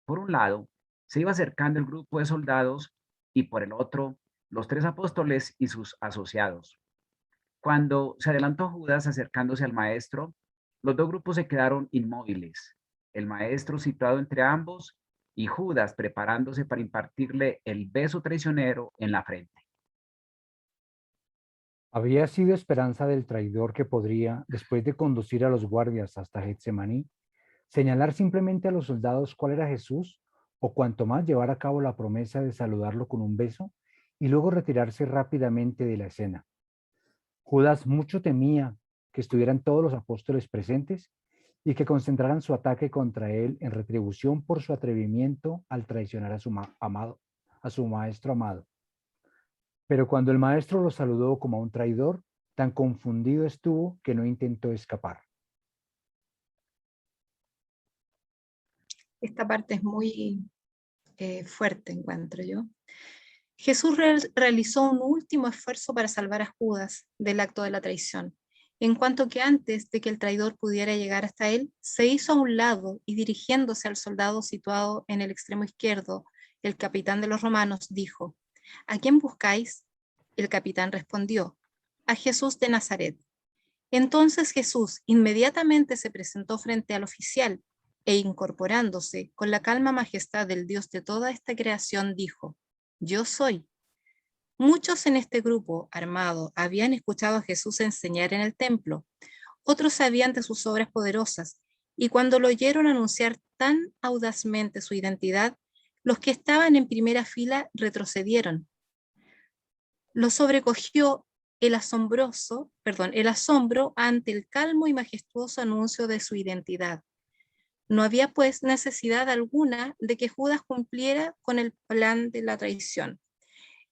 Speaker 3: Por un lado, se iba acercando el grupo de soldados y por el otro, los 3 apóstoles y sus asociados. Cuando se adelantó Judas acercándose al maestro, los 2 grupos se quedaron inmóviles, el maestro situado entre ambos y Judas preparándose para impartirle el beso traicionero en la frente.
Speaker 6: Había sido esperanza del traidor que podría, después de conducir a los guardias hasta Getsemaní, señalar simplemente a los soldados cuál era Jesús, o cuanto más llevar a cabo la promesa de saludarlo con un beso y luego retirarse rápidamente de la escena. Judas mucho temía que estuvieran todos los apóstoles presentes y que concentraran su ataque contra él en retribución por su atrevimiento al traicionar a su maestro amado. Pero cuando el maestro lo saludó como a un traidor, tan confundido estuvo que no intentó escapar.
Speaker 5: Esta parte es muy fuerte, encuentro yo. Jesús realizó un último esfuerzo para salvar a Judas del acto de la traición, en cuanto que antes de que el traidor pudiera llegar hasta él, se hizo a un lado y dirigiéndose al soldado situado en el extremo izquierdo, el capitán de los romanos dijo: ¿A quién buscáis? El capitán respondió: a Jesús de Nazaret. Entonces Jesús inmediatamente se presentó frente al oficial e incorporándose con la calma majestad del Dios de toda esta creación, dijo: yo soy. Muchos en este grupo armado habían escuchado a Jesús enseñar en el templo, otros sabían de sus obras poderosas, y cuando lo oyeron anunciar tan audazmente su identidad, los que estaban en primera fila retrocedieron. Lo sobrecogió el asombro ante el calmo y majestuoso anuncio de su identidad. No había pues necesidad alguna de que Judas cumpliera con el plan de la traición.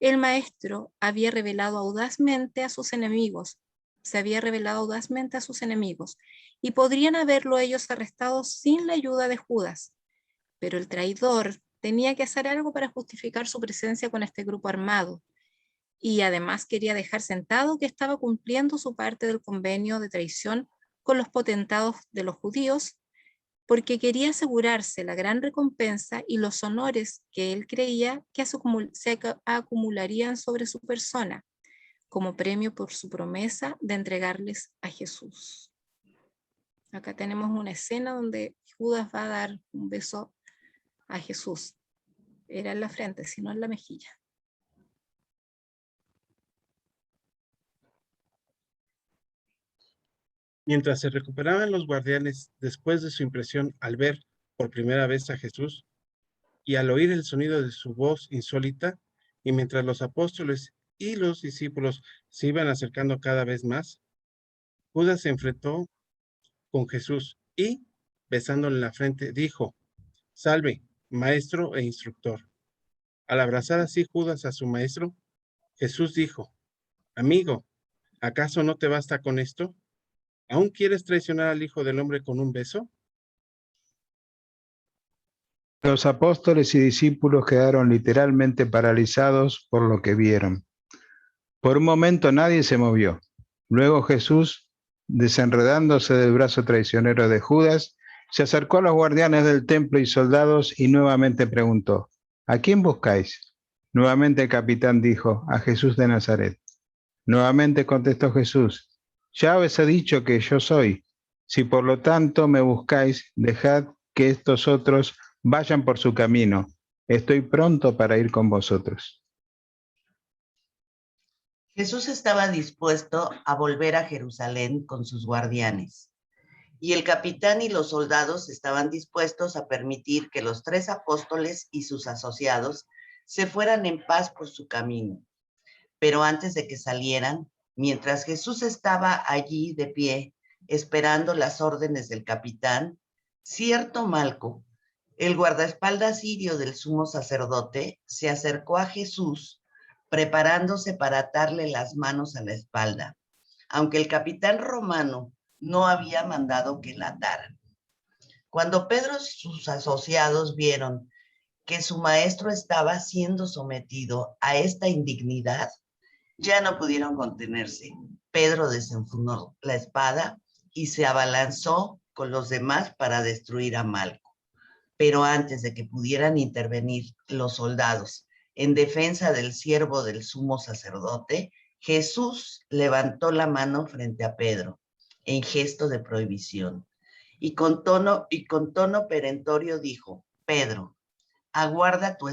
Speaker 5: El maestro había revelado audazmente a sus enemigos, se había revelado audazmente a sus enemigos, y podrían haberlo ellos arrestado sin la ayuda de Judas. Pero el traidor tenía que hacer algo para justificar su presencia con este grupo armado, y además quería dejar sentado que estaba cumpliendo su parte del convenio de traición con los potentados de los judíos, porque quería asegurarse la gran recompensa y los honores que él creía que se acumularían sobre su persona, como premio por su promesa de entregarles a Jesús. Acá tenemos una escena donde Judas va a dar un beso a Jesús. Era en la frente, sino en la mejilla.
Speaker 7: Mientras se recuperaban los guardianes después de su impresión al ver por primera vez a Jesús y al oír el sonido de su voz insólita, y mientras los apóstoles y los discípulos se iban acercando cada vez más, Judas se enfrentó con Jesús y, besándole la frente, dijo: Salve, maestro e instructor. Al abrazar así Judas a su maestro, Jesús dijo: Amigo, ¿acaso no te basta con esto? ¿Aún quieres traicionar al Hijo del Hombre con un beso?
Speaker 4: Los apóstoles y discípulos quedaron literalmente paralizados por lo que vieron. Por un momento nadie se movió. Luego Jesús, desenredándose del brazo traicionero de Judas, se acercó a los guardianes del templo y soldados y nuevamente preguntó: ¿A quién buscáis? Nuevamente el capitán dijo: a Jesús de Nazaret. Nuevamente contestó Jesús: ya os he dicho que yo soy. Si por lo tanto me buscáis, dejad que estos otros vayan por su camino. Estoy pronto para ir con vosotros.
Speaker 2: Jesús estaba dispuesto a volver a Jerusalén con sus guardianes, y el capitán y los soldados estaban dispuestos a permitir que los 3 apóstoles y sus asociados se fueran en paz por su camino. Pero antes de que salieran, mientras Jesús estaba allí de pie, esperando las órdenes del capitán, cierto Malco, el guardaespaldas sirio del sumo sacerdote, se acercó a Jesús, preparándose para atarle las manos a la espalda, aunque el capitán romano no había mandado que la ataran. Cuando Pedro y sus asociados vieron que su maestro estaba siendo sometido a esta indignidad, ya no pudieron contenerse. Pedro desenfundó la espada y se abalanzó con los demás para destruir a Malco. Pero antes de que pudieran intervenir los soldados en defensa del siervo del sumo sacerdote, Jesús levantó la mano frente a Pedro en gesto de prohibición y con tono perentorio dijo: Pedro, guarda tu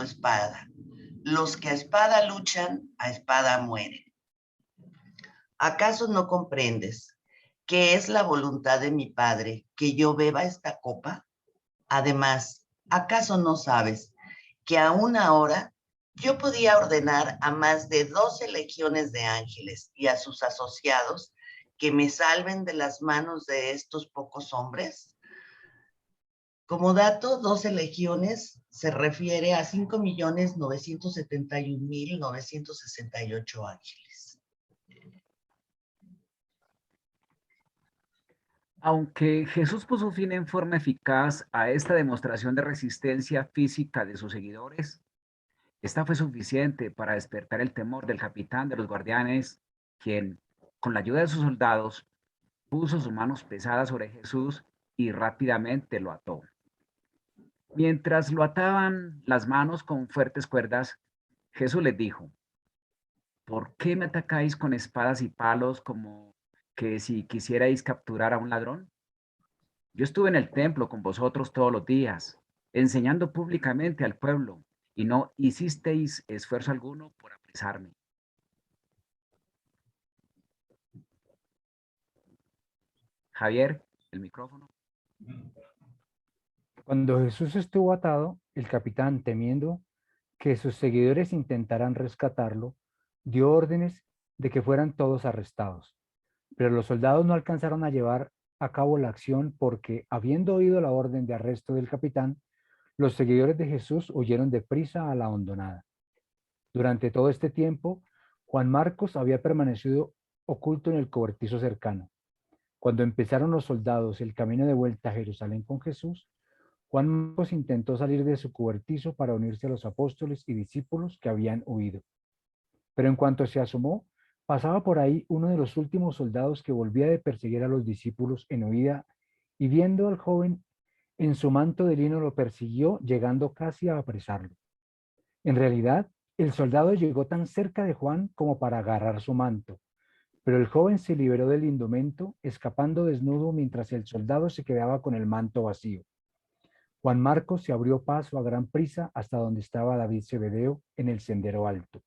Speaker 2: espada. Los que a espada luchan, a espada mueren. ¿Acaso no comprendes que es la voluntad de mi Padre que yo beba esta copa? Además, ¿acaso no sabes que aún ahora yo podía ordenar a más de 12 legiones de ángeles y a sus asociados que me salven de las manos de estos pocos hombres? Como dato, 12 legiones se refiere a 5.971.968 ángeles.
Speaker 3: Aunque Jesús puso fin en forma eficaz a esta demostración de resistencia física de sus seguidores, esta fue suficiente para despertar el temor del capitán de los guardianes, quien, con la ayuda de sus soldados, puso sus manos pesadas sobre Jesús y rápidamente lo ató. Mientras lo ataban las manos con fuertes cuerdas, Jesús les dijo: ¿por qué me atacáis con espadas y palos como que si quisierais capturar a un ladrón? Yo estuve en el templo con vosotros todos los días, enseñando públicamente al pueblo, y no hicisteis esfuerzo alguno por apresarme. Javier, el micrófono.
Speaker 6: Cuando Jesús estuvo atado, el capitán, temiendo que sus seguidores intentaran rescatarlo, dio órdenes de que fueran todos arrestados. Pero los soldados no alcanzaron a llevar a cabo la acción porque, habiendo oído la orden de arresto del capitán, los seguidores de Jesús huyeron deprisa a la hondonada. Durante todo este tiempo, Juan Marcos había permanecido oculto en el cobertizo cercano. Cuando empezaron los soldados el camino de vuelta a Jerusalén con Jesús, Juan Marcos intentó salir de su cobertizo para unirse a los apóstoles y discípulos que habían huido. Pero en cuanto se asomó, pasaba por ahí uno de los últimos soldados que volvía de perseguir a los discípulos en huida, y viendo al joven en su manto de lino lo persiguió, llegando casi a apresarlo. En realidad, el soldado llegó tan cerca de Juan como para agarrar su manto, pero el joven se liberó del indumento, escapando desnudo mientras el soldado se quedaba con el manto vacío. Juan Marcos se abrió paso a gran prisa hasta donde estaba David Zebedeo en el sendero alto.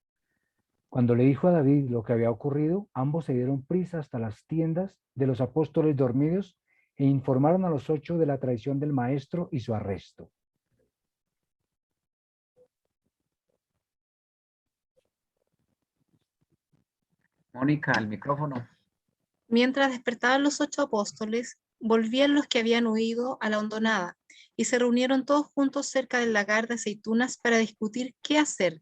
Speaker 6: Cuando le dijo a David lo que había ocurrido, ambos se dieron prisa hasta las tiendas de los apóstoles dormidos e informaron a los 8 de la traición del maestro y su arresto.
Speaker 3: Mónica, el micrófono.
Speaker 5: Mientras despertaban los 8 apóstoles, volvían los que habían huido a la hondonada y se reunieron todos juntos cerca del lagar de aceitunas para discutir qué hacer.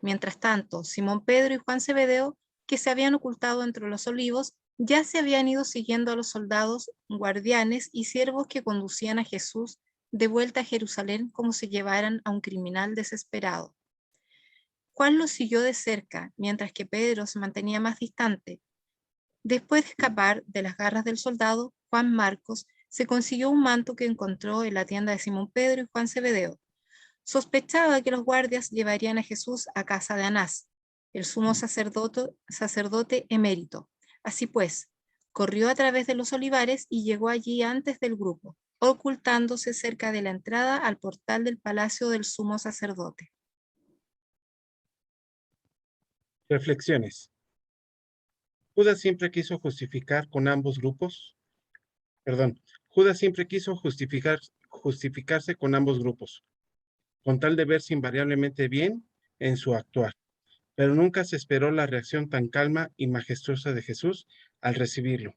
Speaker 5: Mientras tanto, Simón Pedro y Juan Zebedeo, que se habían ocultado entre los olivos, ya se habían ido siguiendo a los soldados, guardianes y siervos que conducían a Jesús de vuelta a Jerusalén como si llevaran a un criminal desesperado. Juan los siguió de cerca, mientras que Pedro se mantenía más distante. Después de escapar de las garras del soldado, Juan Marcos se consiguió un manto que encontró en la tienda de Simón Pedro y Juan Zebedeo. Sospechaba que los guardias llevarían a Jesús a casa de Anás, el sumo sacerdote emérito. Así pues, corrió a través de los olivares y llegó allí antes del grupo, ocultándose cerca de la entrada al portal del palacio del sumo sacerdote.
Speaker 7: Reflexiones. Judas siempre quiso justificarse con ambos grupos, con tal de verse invariablemente bien en su actuar, pero nunca se esperó la reacción tan calma y majestuosa de Jesús al recibirlo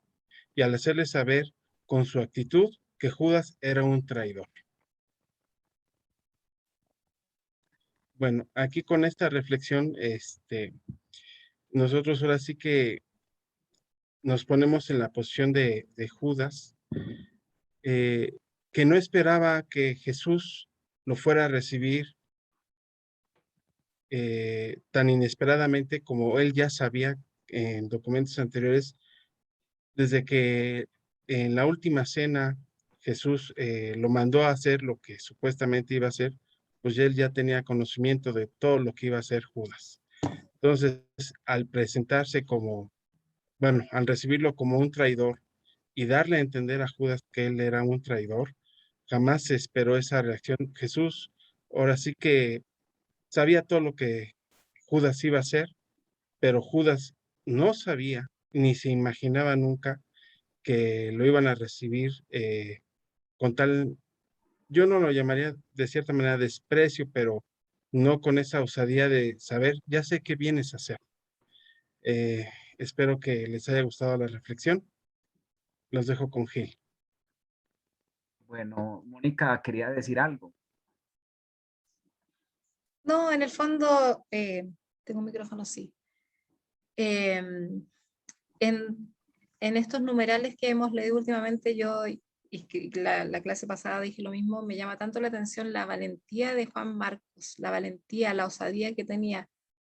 Speaker 7: y al hacerle saber con su actitud que Judas era un traidor. Bueno, aquí con esta reflexión, nosotros ahora sí que nos ponemos en la posición de Judas, que no esperaba que Jesús lo fuera a recibir tan inesperadamente como él ya sabía en documentos anteriores, desde que en la última cena Jesús lo mandó a hacer lo que supuestamente iba a hacer, pues él ya tenía conocimiento de todo lo que iba a hacer Judas. Entonces, al presentarse al recibirlo como un traidor y darle a entender a Judas que él era un traidor, jamás se esperó esa reacción. Jesús, ahora sí que sabía todo lo que Judas iba a hacer, pero Judas no sabía ni se imaginaba nunca que lo iban a recibir con tal, yo no lo llamaría de cierta manera desprecio, pero no con esa osadía de saber, ya sé qué vienes a hacer. Espero que les haya gustado la reflexión. Los dejo con Gil.
Speaker 3: Bueno, Mónica quería decir algo.
Speaker 5: No, en el fondo, tengo un micrófono así. En estos numerales que hemos leído últimamente, yo y que la clase pasada dije lo mismo, me llama tanto la atención la valentía de Juan Marcos, la valentía, la osadía que tenía,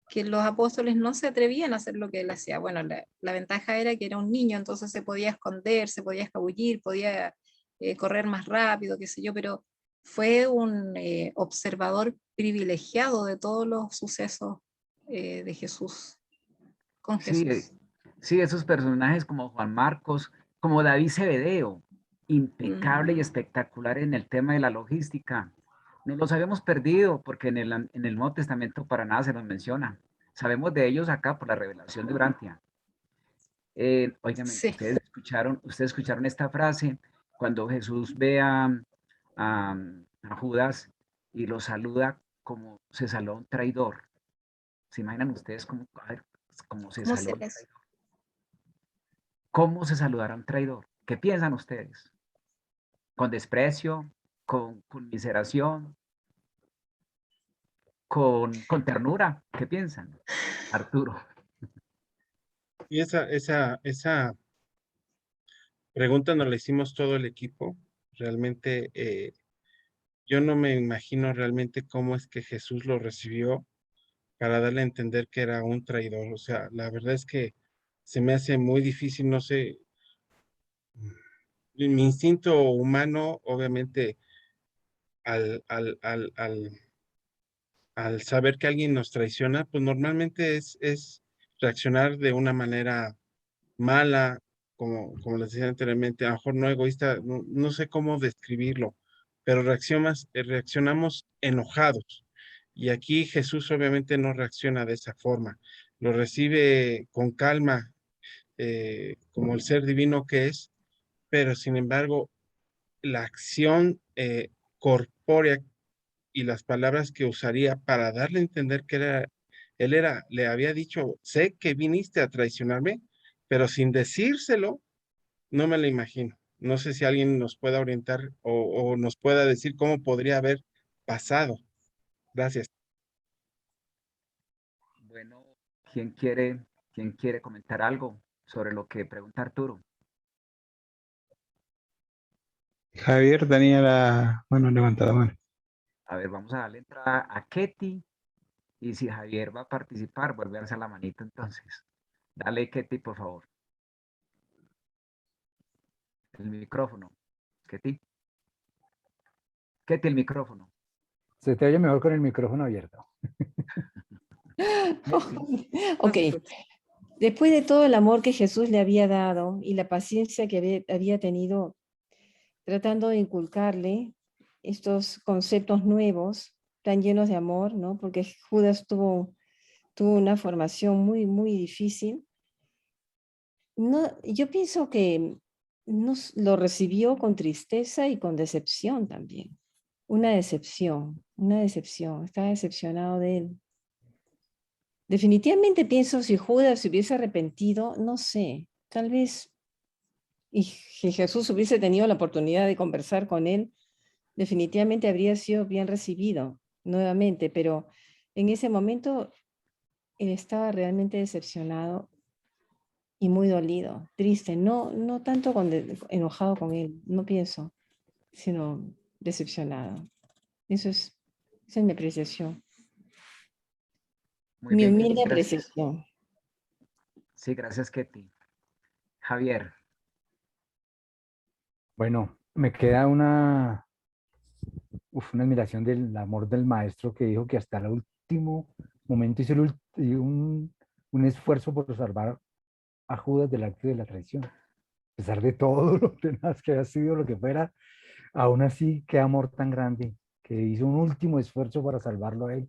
Speaker 5: que los apóstoles no se atrevían a hacer lo que él hacía. Bueno, la ventaja era que era un niño, entonces se podía esconder, se podía escabullir, podía correr más rápido, qué sé yo, pero fue un observador privilegiado de todos los sucesos de Jesús, con Jesús.
Speaker 3: Sí, esos personajes como Juan Marcos, como David Zebedeo, impecable y espectacular en el tema de la logística. Nos los habíamos perdido porque en el Nuevo Testamento para nada se nos menciona. Sabemos de ellos acá por la revelación de Urantia. Óigame,
Speaker 5: Sí.
Speaker 3: ustedes escucharon esta frase cuando Jesús ve a Judas y lo saluda como se saluda un traidor. ¿Se imaginan ustedes cómo, a ver, cómo se
Speaker 5: ¿Cómo
Speaker 3: saluda
Speaker 5: será
Speaker 3: un
Speaker 5: eso?
Speaker 3: traidor? ¿Cómo se saludará un traidor? ¿Qué piensan ustedes? ¿Con desprecio? ¿Con conmiseración? ¿Con ternura? ¿Qué piensan? Arturo.
Speaker 7: Y esa pregunta nos la hicimos todo el equipo. Realmente yo no me imagino realmente cómo es que Jesús lo recibió para darle a entender que era un traidor. O sea, la verdad es que se me hace muy difícil, no sé, mi instinto humano, obviamente, al, al, al, al, al saber que alguien nos traiciona, pues normalmente es reaccionar de una manera mala, como les decía anteriormente, a lo mejor no egoísta, no sé cómo describirlo, pero reaccionamos enojados. Y aquí Jesús obviamente no reacciona de esa forma, lo recibe con calma, como el ser divino que es, pero sin embargo, la acción corpórea y las palabras que usaría para darle a entender que le había dicho, sé que viniste a traicionarme, pero sin decírselo, no me lo imagino. No sé si alguien nos pueda orientar o nos pueda decir cómo podría haber pasado. Gracias.
Speaker 3: Bueno, quién quiere comentar algo sobre lo que pregunta Arturo?
Speaker 4: Javier tenía la mano levantada. Bueno,
Speaker 3: A ver, vamos a darle entrada a Ketty. Y si Javier va a participar, vuelve a alzar la manita entonces. Dale, Ketty, por favor. El micrófono. Ketty. Ketty, el micrófono.
Speaker 6: Se te oye mejor con el micrófono abierto.
Speaker 8: Ok. Después de todo el amor que Jesús le había dado y la paciencia que había tenido tratando de inculcarle estos conceptos nuevos, tan llenos de amor, ¿no? Porque Judas tuvo una formación muy, muy difícil. No, yo pienso que lo recibió con tristeza y con decepción también. Una decepción, estaba decepcionado de él. Definitivamente pienso si Judas se hubiese arrepentido, no sé, tal vez, y si Jesús hubiese tenido la oportunidad de conversar con él, definitivamente habría sido bien recibido nuevamente, pero en ese momento él estaba realmente decepcionado y muy dolido, triste, no tanto enojado con él, no pienso, sino decepcionado. Esa es mi apreciación,
Speaker 3: Muy
Speaker 8: mi
Speaker 3: bien,
Speaker 8: humilde
Speaker 3: Ketty, gracias.
Speaker 8: apreciación.
Speaker 3: Sí, gracias, Ketty. Javier.
Speaker 6: Bueno, me queda una admiración del amor del maestro que dijo que hasta el último momento hizo un esfuerzo por salvar a Judas del acto de la traición. A pesar de todo lo tenaz que haya sido, lo que fuera, aún así, qué amor tan grande, que hizo un último esfuerzo para salvarlo a él,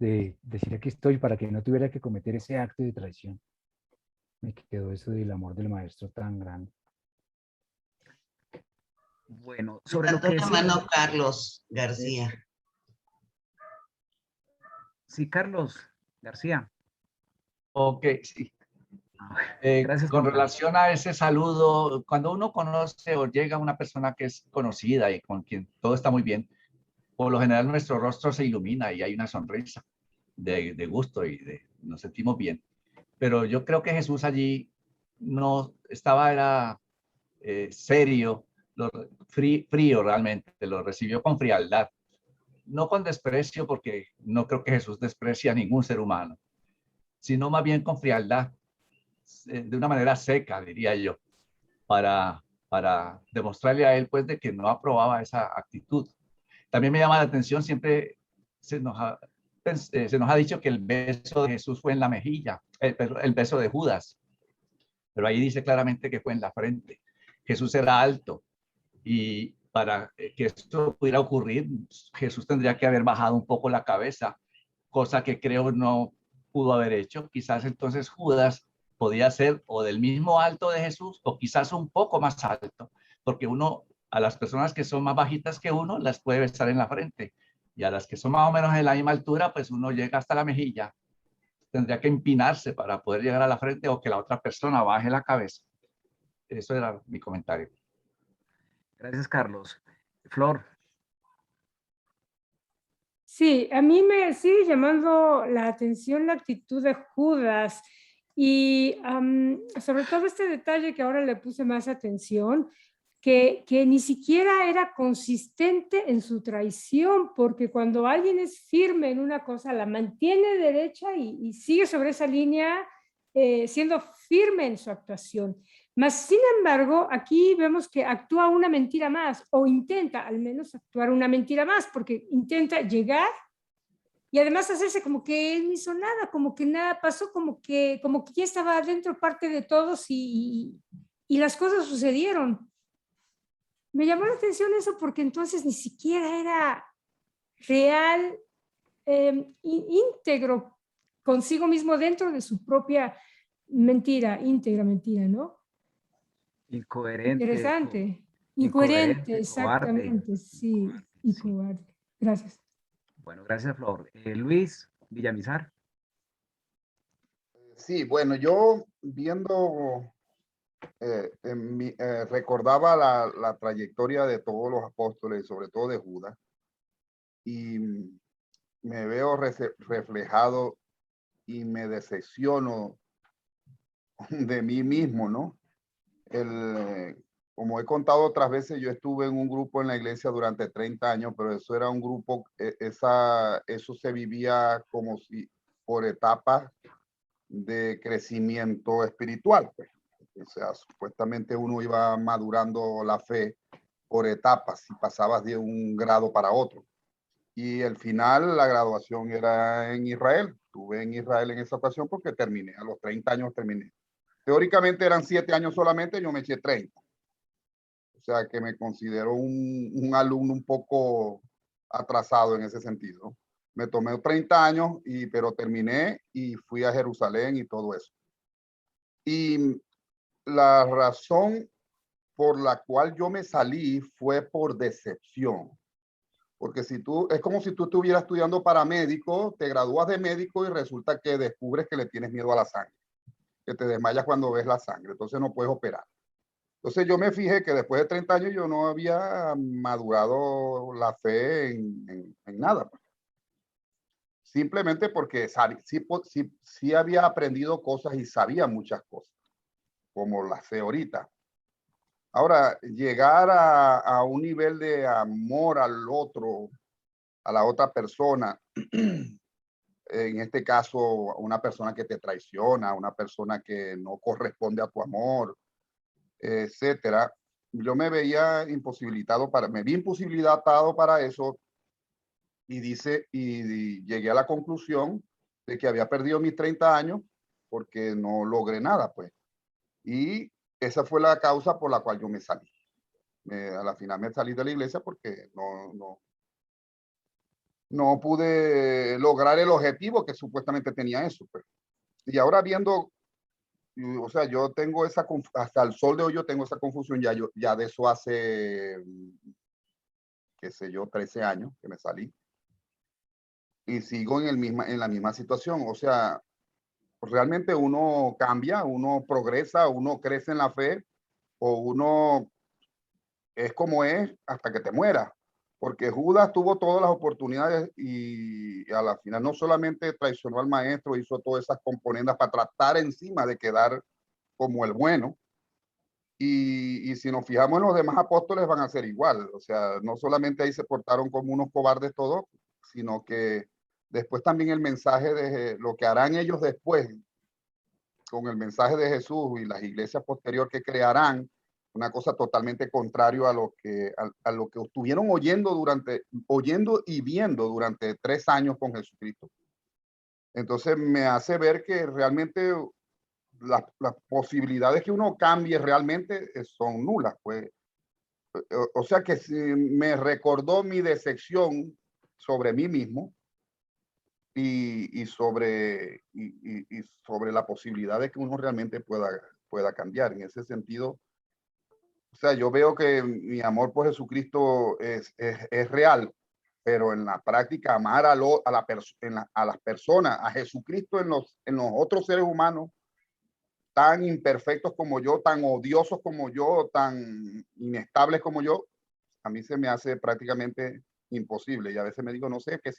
Speaker 6: de decir aquí estoy para que no tuviera que cometer ese acto de traición. Me quedó eso del amor del maestro tan grande.
Speaker 3: Bueno, sobre lo
Speaker 2: Levantó
Speaker 3: que
Speaker 2: la
Speaker 3: decía.
Speaker 2: mano Carlos García.
Speaker 3: Sí, Carlos García.
Speaker 11: Ok, sí.
Speaker 3: Gracias,
Speaker 11: Con
Speaker 3: Paula.
Speaker 11: relación a ese saludo, cuando uno conoce o llega a una persona que es conocida y con quien todo está muy bien, por lo general nuestro rostro se ilumina y hay una sonrisa de gusto y nos sentimos bien. Pero yo creo que Jesús allí no estaba, era serio, frío realmente, lo recibió con frialdad, no con desprecio, porque no creo que Jesús desprecie a ningún ser humano, sino más bien con frialdad, de una manera seca, diría yo, para demostrarle a él pues de que no aprobaba esa actitud. También me llama la atención, siempre se nos ha dicho que el beso de Jesús fue en la mejilla, el beso de Judas, pero ahí dice claramente que fue en la frente. Jesús era alto y para que esto pudiera ocurrir, Jesús tendría que haber bajado un poco la cabeza, cosa que creo no pudo haber hecho. Quizás entonces Judas podía ser o del mismo alto de Jesús o quizás un poco más alto, porque uno a las personas que son más bajitas que uno las puede besar en la frente y a las que son más o menos en la misma altura, pues uno llega hasta la mejilla. tendría que empinarse para poder llegar a la frente o que la otra persona baje la cabeza. Eso era mi comentario.
Speaker 3: Gracias, Carlos. Flor.
Speaker 12: Sí, a mí me sigue llamando la atención la actitud de Judas y sobre todo este detalle que ahora le puse más atención, que ni siquiera era consistente en su traición, porque cuando alguien es firme en una cosa, la mantiene derecha y sigue sobre esa línea, siendo firme en su actuación. Mas, sin embargo, aquí vemos que actúa una mentira más, o intenta al menos actuar una mentira más, porque intenta llegar y además hacerse como que él no hizo nada, como que nada pasó, como que ya estaba dentro parte de todos y las cosas sucedieron. Me llamó la atención eso porque entonces ni siquiera era real, íntegro consigo mismo dentro de su propia mentira, íntegra mentira, ¿no?
Speaker 3: Incoherente.
Speaker 12: Interesante. Incoherente, exactamente,
Speaker 3: cobarde.
Speaker 12: sí, y cobarde. Gracias.
Speaker 3: Bueno, gracias, Flor. Luis Villamizar.
Speaker 13: Sí, bueno, yo viendo, recordaba la trayectoria de todos los apóstoles, sobre todo de Judas, y me veo reflejado y me decepciono de mí mismo, ¿no? Como he contado otras veces, yo estuve en un grupo en la iglesia durante 30 años, pero eso era un grupo, eso se vivía como si por etapas de crecimiento espiritual, pues. O sea, supuestamente uno iba madurando la fe por etapas y pasabas de un grado para otro. Y al final la graduación era en Israel. Estuve en Israel en esa ocasión porque terminé, a los 30 años terminé. Teóricamente eran 7 años solamente, yo me eché 30. O sea que me considero un alumno un poco atrasado en ese sentido. Me tomé 30 años, pero terminé y fui a Jerusalén y todo eso. Y la razón por la cual yo me salí fue por decepción. Porque es como si tú estuvieras estudiando para médico, te gradúas de médico y resulta que descubres que le tienes miedo a la sangre, que te desmayas cuando ves la sangre, entonces no puedes operar. Entonces yo me fijé que después de 30 años yo no había madurado la fe en nada. Simplemente porque sí había aprendido cosas y sabía muchas cosas, como las sé ahorita. Ahora, llegar a un nivel de amor al otro, a la otra persona, en este caso, una persona que te traiciona, una persona que no corresponde a tu amor, etcétera, yo me veía imposibilitado me vi imposibilitado para eso y llegué a la conclusión de que había perdido mis 30 años porque no logré nada, pues. Y esa fue la causa por la cual yo me salí. A la final me salí de la iglesia porque no pude lograr el objetivo que supuestamente tenía eso, pues. Y ahora viendo, o sea, yo tengo hasta el sol de hoy yo tengo esa confusión, ya de eso hace, qué sé yo, 13 años que me salí. Y sigo en la misma situación, o sea, realmente uno cambia, uno progresa, uno crece en la fe, o uno es como es hasta que te muera. Porque Judas tuvo todas las oportunidades y a la final no solamente traicionó al maestro, hizo todas esas componendas para tratar encima de quedar como el bueno. Y si nos fijamos en los demás apóstoles van a ser igual. O sea, no solamente ahí se portaron como unos cobardes todos, sino que después también el mensaje de lo que harán ellos después con el mensaje de Jesús y las iglesias posteriores que crearán, una cosa totalmente contrario a lo que estuvieron oyendo y viendo durante 3 años con Jesucristo. Entonces me hace ver que realmente las posibilidades que uno cambie realmente son nulas, pues. O sea que me recordó mi decepción sobre mí mismo y sobre la posibilidad de que uno realmente pueda cambiar. En ese sentido, o sea, yo veo que mi amor por Jesucristo es real, pero en la práctica amar a las personas, a Jesucristo en los otros seres humanos, tan imperfectos como yo, tan odiosos como yo, tan inestables como yo, a mí se me hace prácticamente imposible. Y a veces me digo, no sé, qué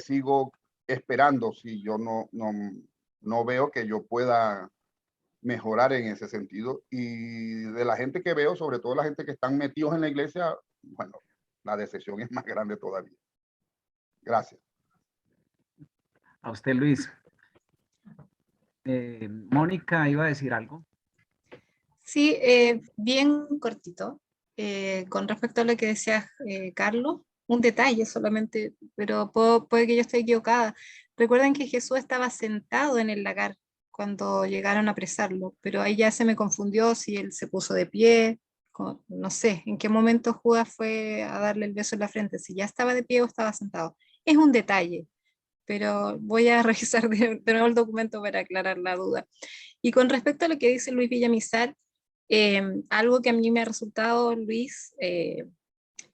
Speaker 13: sigo esperando si yo no veo que yo pueda mejorar en ese sentido. Y de la gente que veo, sobre todo la gente que están metidos en la iglesia, bueno, la decepción es más grande todavía. Gracias.
Speaker 3: A usted, Luis. Mónica, ¿iba a decir algo?
Speaker 5: Sí, bien cortito. Con respecto a lo que decía Carlos, un detalle solamente, pero puede que yo esté equivocada. Recuerden que Jesús estaba sentado en el lagar cuando llegaron a apresarlo, pero ahí ya se me confundió si él se puso de pie, no sé en qué momento Judas fue a darle el beso en la frente, si ya estaba de pie o estaba sentado. Es un detalle, pero voy a revisar de nuevo el documento para aclarar la duda. Y con respecto a lo que dice Luis Villamizar, algo que a mí me ha resultado, Luis,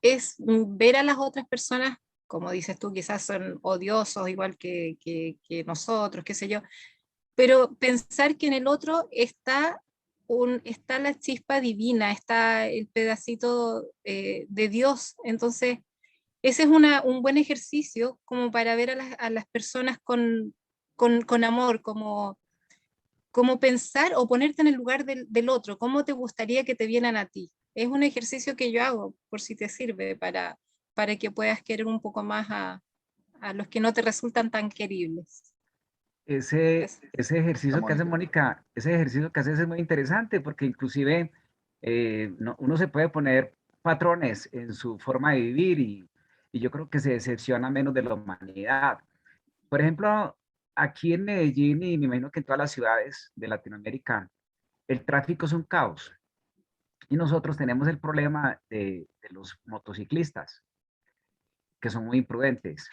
Speaker 5: es ver a las otras personas, como dices tú, quizás son odiosos igual que nosotros, qué sé yo, pero pensar que en el otro está la chispa divina, está el pedacito de Dios. Entonces, ese es un buen ejercicio como para ver a las personas con amor, como pensar o ponerte en el lugar del otro, cómo te gustaría que te vieran a ti. Es un ejercicio que yo hago, por si te sirve, para que puedas querer un poco más a los que no te resultan tan queribles.
Speaker 3: Ese ejercicio que hace Mónica, ese ejercicio que haces es muy interesante porque inclusive uno se puede poner patrones en su forma de vivir y yo creo que se decepciona menos de la humanidad. Por ejemplo, aquí en Medellín y me imagino que en todas las ciudades de Latinoamérica, el tráfico es un caos. Y nosotros tenemos el problema de los motociclistas, que son muy imprudentes.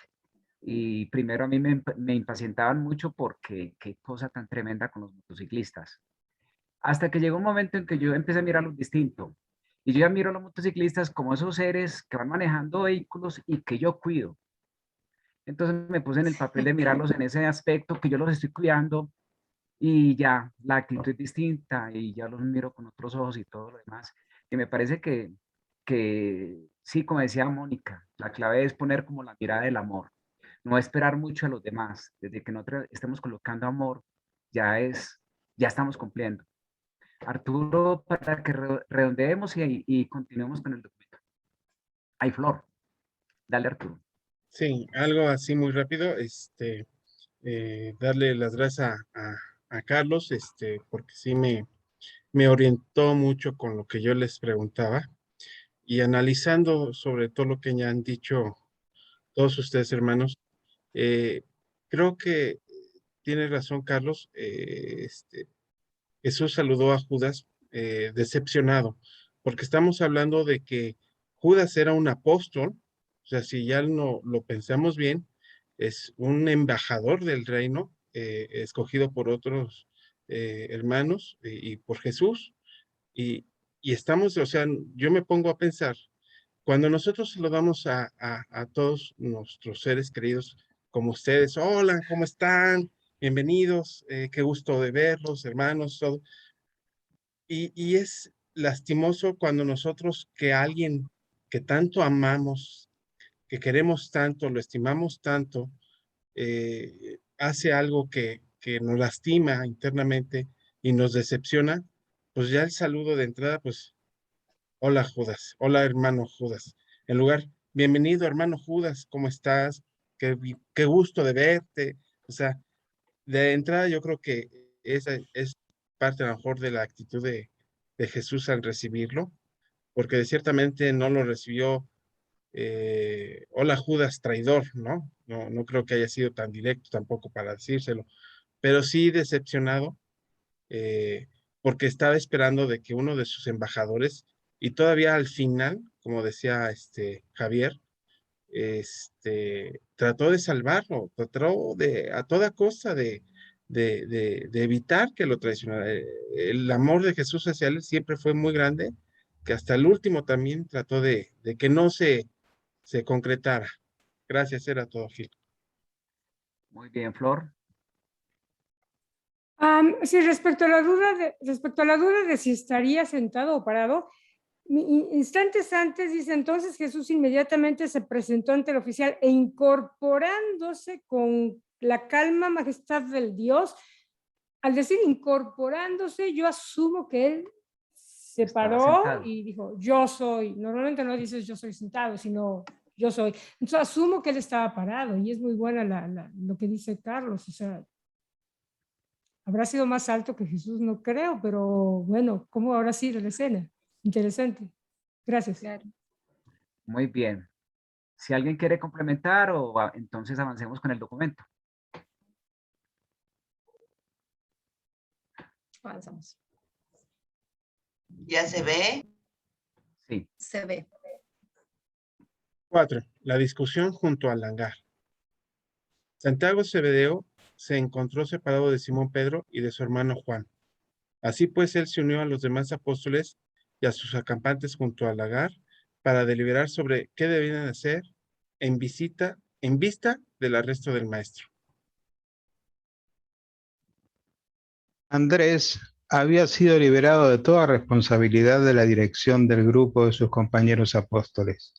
Speaker 3: Y primero a mí me impacientaban mucho porque qué cosa tan tremenda con los motociclistas. Hasta que llegó un momento en que yo empecé a mirarlos distinto. Y yo ya miro a los motociclistas como esos seres que van manejando vehículos y que yo cuido. Entonces me puse en el papel de mirarlos en ese aspecto, que yo los estoy cuidando y ya la actitud es distinta y ya los miro con otros ojos y todo lo demás. Y me parece que sí, como decía Mónica, la clave es poner como la mirada del amor, no esperar mucho a los demás. Desde que nosotros estemos colocando amor, ya estamos cumpliendo. Arturo, para que redondeemos y continuemos con el documento. Hay Flor. Dale, Arturo.
Speaker 7: Sí, algo así muy rápido, darle las gracias a Carlos, porque sí me orientó mucho con lo que yo les preguntaba y analizando sobre todo lo que ya han dicho todos ustedes, hermanos, creo que tiene razón Carlos, Jesús saludó a Judas decepcionado, porque estamos hablando de que Judas era un apóstol, o sea, si ya no lo pensamos bien, es un embajador del reino, escogido por otros hermanos y por Jesús, y estamos, o sea, yo me pongo a pensar, cuando nosotros saludamos a todos nuestros seres queridos, como ustedes, hola, ¿cómo están? Bienvenidos, qué gusto de verlos, hermanos, todo. Y es lastimoso cuando nosotros que alguien que tanto amamos, que queremos tanto, lo estimamos tanto, hace algo que nos lastima internamente y nos decepciona, pues ya el saludo de entrada, pues, hola Judas, hola hermano Judas. En lugar, bienvenido hermano Judas, ¿cómo estás? Qué gusto de verte. O sea, de entrada yo creo que esa es parte a lo mejor de la actitud de Jesús al recibirlo, porque ciertamente no lo recibió, hola Judas traidor, ¿no? No creo que haya sido tan directo tampoco para decírselo, pero sí decepcionado, eh, porque estaba esperando de que uno de sus embajadores, y todavía al final, como decía Javier, trató de salvarlo, trató a toda costa de evitar que lo traicionara. El amor de Jesús hacia él siempre fue muy grande, que hasta el último también trató de que no se concretara. Gracias, era todo, Gil.
Speaker 3: Muy bien, Flor.
Speaker 12: Sí, respecto a la duda de si estaría sentado o parado, instantes antes dice, entonces Jesús inmediatamente se presentó ante el oficial e incorporándose con la calma majestad del Dios. Al decir incorporándose, yo asumo que él se paró y dijo, yo soy. Normalmente no dices yo soy sentado, sino yo soy. Entonces asumo que él estaba parado y es muy buena lo que dice Carlos. O sea, habrá sido más alto que Jesús, no creo, pero bueno, ¿cómo habrá sido la escena? Interesante. Gracias.
Speaker 5: Claro.
Speaker 3: Muy bien. Si alguien quiere complementar entonces avancemos con el documento.
Speaker 5: Avanzamos.
Speaker 2: ¿Ya se ve?
Speaker 3: Sí.
Speaker 5: Se ve.
Speaker 7: 4. La discusión junto al hangar. Santiago Zebedeo se encontró separado de Simón Pedro y de su hermano Juan. Así pues, él se unió a los demás apóstoles y a sus acampantes junto al lagar para deliberar sobre qué debían hacer en vista del arresto del maestro.
Speaker 4: Andrés había sido liberado de toda responsabilidad de la dirección del grupo de sus compañeros apóstoles.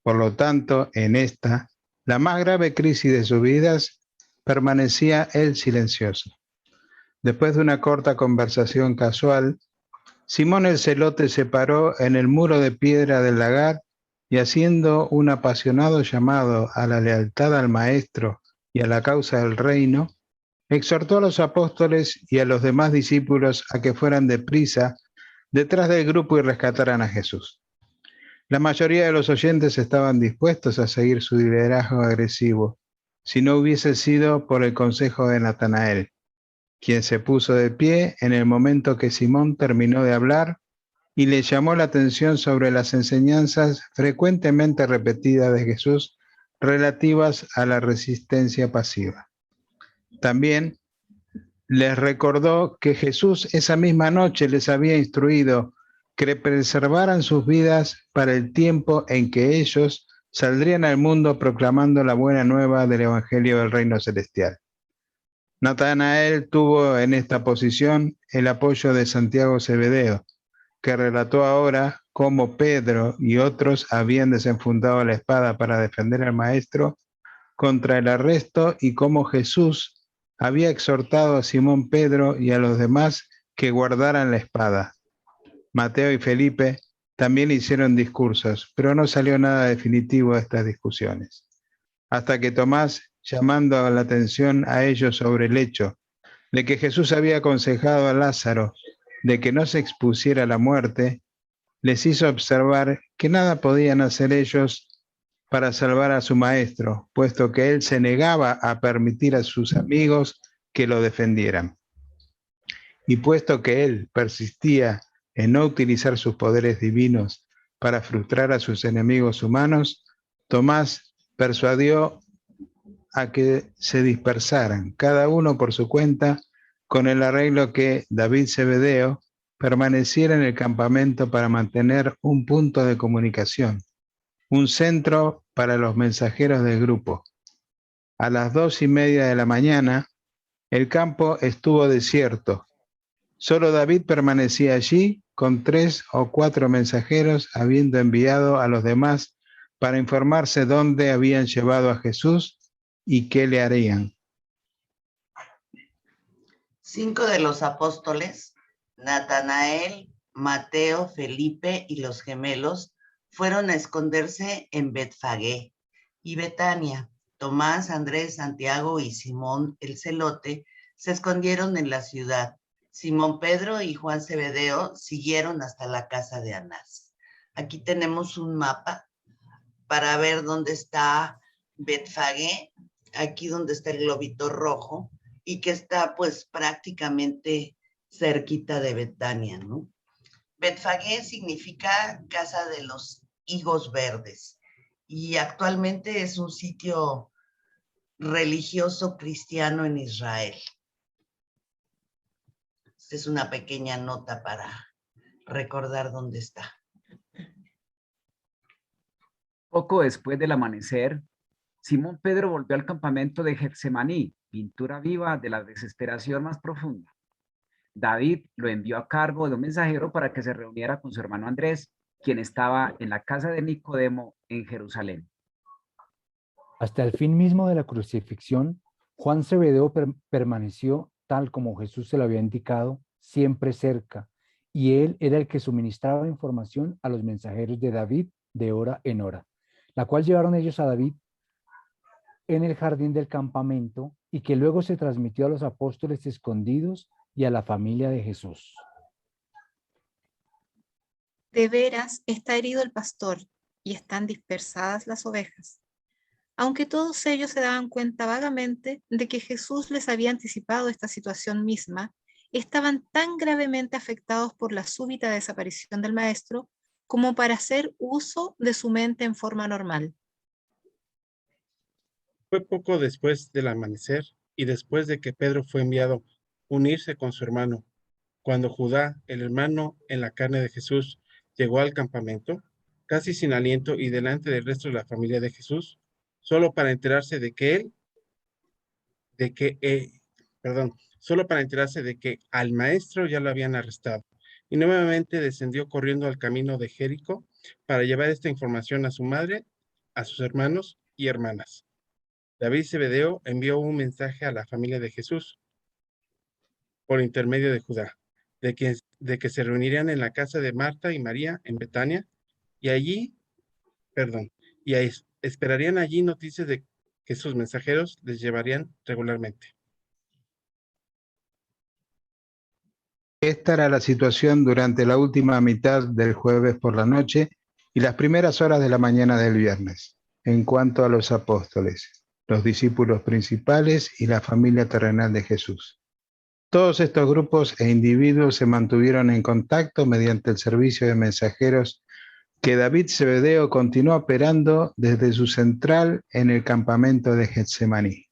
Speaker 4: Por lo tanto, en esta, la más grave crisis de sus vidas, permanecía él silencioso. Después de una corta conversación casual, Simón el Celote se paró en el muro de piedra del lagar y, haciendo un apasionado llamado a la lealtad al Maestro y a la causa del reino, exhortó a los apóstoles y a los demás discípulos a que fueran deprisa detrás del grupo y rescataran a Jesús. La mayoría de los oyentes estaban dispuestos a seguir su liderazgo agresivo, si no hubiese sido por el consejo de Natanael, quien se puso de pie en el momento que Simón terminó de hablar y le llamó la atención sobre las enseñanzas frecuentemente repetidas de Jesús relativas a la resistencia pasiva. También les recordó que Jesús esa misma noche les había instruido que preservaran sus vidas para el tiempo en que ellos saldrían al mundo proclamando la buena nueva del Evangelio del Reino Celestial. Natanael tuvo en esta posición el apoyo de Santiago Zebedeo, que relató ahora cómo Pedro y otros habían desenfundado la espada para defender al Maestro contra el arresto y cómo Jesús había exhortado a Simón Pedro y a los demás que guardaran la espada. Mateo y Felipe también hicieron discursos, pero no salió nada definitivo de estas discusiones. Hasta que Tomás, llamando la atención a ellos sobre el hecho de que Jesús había aconsejado a Lázaro de que no se expusiera a la muerte, les hizo observar que nada podían hacer ellos para salvar a su maestro, puesto que él se negaba a permitir a sus amigos que lo defendieran. Y puesto que él persistía en no utilizar sus poderes divinos para frustrar a sus enemigos humanos, Tomás persuadió a que se dispersaran, cada uno por su cuenta, con el arreglo que David Zebedeo permaneciera en el campamento para mantener un punto de comunicación, un centro para los mensajeros del grupo. A las 2:30 de la mañana, el campo estuvo desierto. Solo David permanecía allí con 3 o 4 mensajeros, habiendo enviado a los demás para informarse dónde habían llevado a Jesús y qué le harían.
Speaker 2: 5 de los apóstoles, Natanael, Mateo, Felipe y los gemelos, fueron a esconderse en Betfagé y Betania. Tomás, Andrés, Santiago y Simón el Celote se escondieron en la ciudad. Simón Pedro y Juan Zebedeo siguieron hasta la casa de Anás. Aquí tenemos un mapa para ver dónde está Betfagé, aquí donde está el globito rojo, y que está pues prácticamente cerquita de Betania, ¿no? Betfagé significa casa de los higos verdes y actualmente es un sitio religioso cristiano en Israel. Esta es una pequeña nota para recordar dónde está.
Speaker 3: Poco después del amanecer, Simón Pedro volvió al campamento de Getsemaní, pintura viva de la desesperación más profunda. David lo envió a cargo de un mensajero para que se reuniera con su hermano Andrés, quien estaba en la casa de Nicodemo en Jerusalén.
Speaker 6: Hasta el fin mismo de la crucifixión, Juan Zebedeo permaneció tal como Jesús se lo había indicado, siempre cerca, y él era el que suministraba información a los mensajeros de David de hora en hora, la cual llevaron ellos a David en el jardín del campamento y que luego se transmitió a los apóstoles escondidos y a la familia de Jesús.
Speaker 5: De veras está herido el pastor y están dispersadas las ovejas. Aunque todos ellos se daban cuenta vagamente de que Jesús les había anticipado esta situación misma, estaban tan gravemente afectados por la súbita desaparición del maestro como para hacer uso de su mente en forma normal.
Speaker 7: Fue poco después del amanecer y después de que Pedro fue enviado a unirse con su hermano, cuando Judá, el hermano en la carne de Jesús, llegó al campamento, casi sin aliento y delante del resto de la familia de Jesús, solo para enterarse solo para enterarse de que al maestro ya lo habían arrestado. Y nuevamente descendió corriendo al camino de Jericó para llevar esta información a su madre, a sus hermanos y hermanas. David Zebedeo envió un mensaje a la familia de Jesús por intermedio de Judá, de que se reunirían en la casa de Marta y María en Betania, y esperarían allí noticias de que sus mensajeros les llevarían regularmente.
Speaker 4: Esta era la situación durante la última mitad del jueves por la noche y las primeras horas de la mañana del viernes, en cuanto a los apóstoles, los discípulos principales y la familia terrenal de Jesús. Todos estos grupos e individuos se mantuvieron en contacto mediante el servicio de mensajeros que David Zebedeo continuó operando desde su central en el campamento de Getsemaní.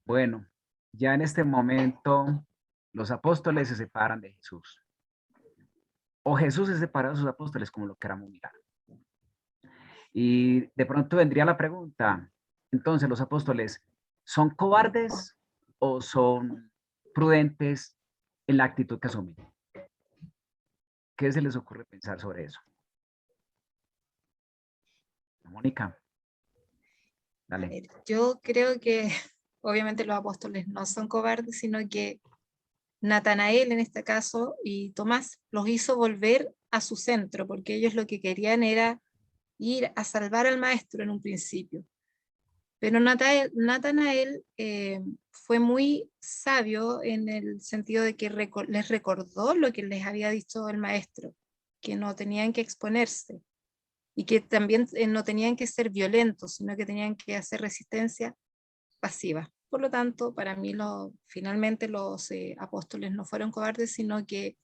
Speaker 3: Bueno, ya en este momento los apóstoles se separan de Jesús. O Jesús se separa de sus apóstoles, como lo queramos mirar. Y de pronto vendría la pregunta, entonces los apóstoles, ¿son cobardes o son prudentes en la actitud que asumen? ¿Qué se les ocurre pensar sobre eso? Mónica, dale.
Speaker 5: Yo creo que obviamente los apóstoles no son cobardes, sino que Natanael en este caso y Tomás los hizo volver a su centro, porque ellos lo que querían era ir a salvar al maestro en un principio. Pero Natanael fue muy sabio en el sentido de que les recordó lo que les había dicho el maestro, que no tenían que exponerse y que también no tenían que ser violentos, sino que tenían que hacer resistencia pasiva. Por lo tanto, para mí finalmente los apóstoles no fueron cobardes, sino que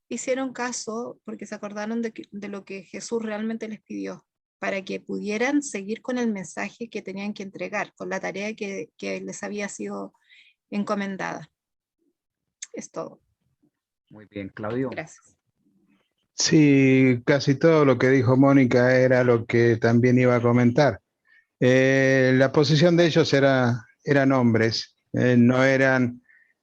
Speaker 5: hicieron caso porque se acordaron de lo que Jesús realmente les pidió, para que pudieran seguir con el mensaje que tenían que entregar, con la tarea que les había sido encomendada. Es todo.
Speaker 3: Muy bien, Claudio.
Speaker 5: Gracias.
Speaker 4: Sí, casi todo lo que dijo Mónica era lo que también iba a comentar. La posición de ellos eran hombres, no eran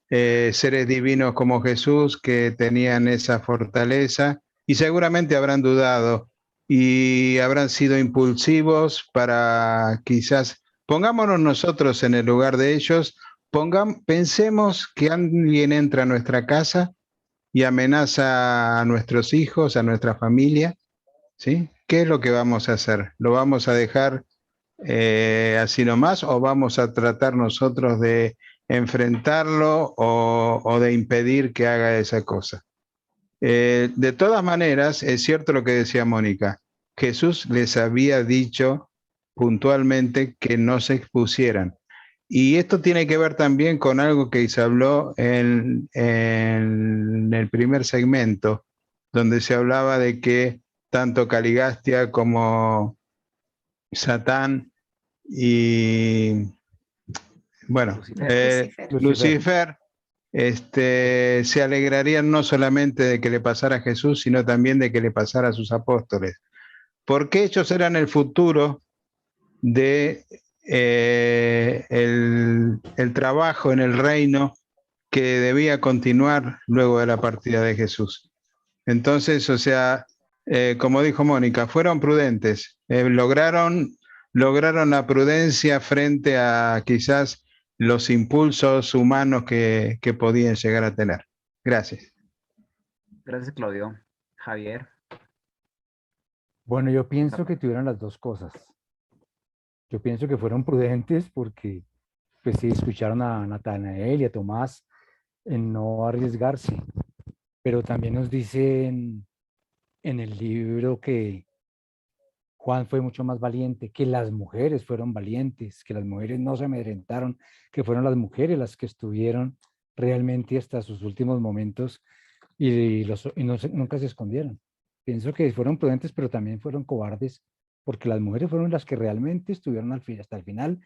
Speaker 4: seres divinos como Jesús que tenían esa fortaleza y seguramente habrán dudado y habrán sido impulsivos para quizás, pongámonos nosotros en el lugar de ellos, pensemos que alguien entra a nuestra casa y amenaza a nuestros hijos, a nuestra familia, ¿sí? ¿Qué es lo que vamos a hacer? ¿Lo vamos a dejar así nomás o vamos a tratar nosotros de enfrentarlo o de impedir que haga esa cosa? De todas maneras, es cierto lo que decía Mónica, Jesús les había dicho puntualmente que no se expusieran. Y esto tiene que ver también con algo que se habló en el primer segmento, donde se hablaba de que tanto Caligastia como Satán y, bueno, Lucifer se alegrarían no solamente de que le pasara a Jesús, sino también de que le pasara a sus apóstoles. porque ellos eran el futuro de el trabajo en el reino que debía continuar luego de la partida de Jesús. Entonces, o sea, como dijo Mónica, fueron prudentes, lograron la prudencia frente a quizás los impulsos humanos que podían llegar a tener. Gracias.
Speaker 3: Gracias, Claudio. Javier.
Speaker 6: Bueno, yo pienso que tuvieron las dos cosas. Yo pienso que fueron prudentes porque, pues sí, escucharon a Natanael y a Tomás en no arriesgarse. Pero también nos dicen en el libro que Juan fue mucho más valiente, que las mujeres fueron valientes, que las mujeres no se amedrentaron, que fueron las mujeres las que estuvieron realmente hasta sus últimos momentos y nunca se escondieron. Pienso que fueron prudentes, pero también fueron cobardes, porque las mujeres fueron las que realmente estuvieron hasta el final.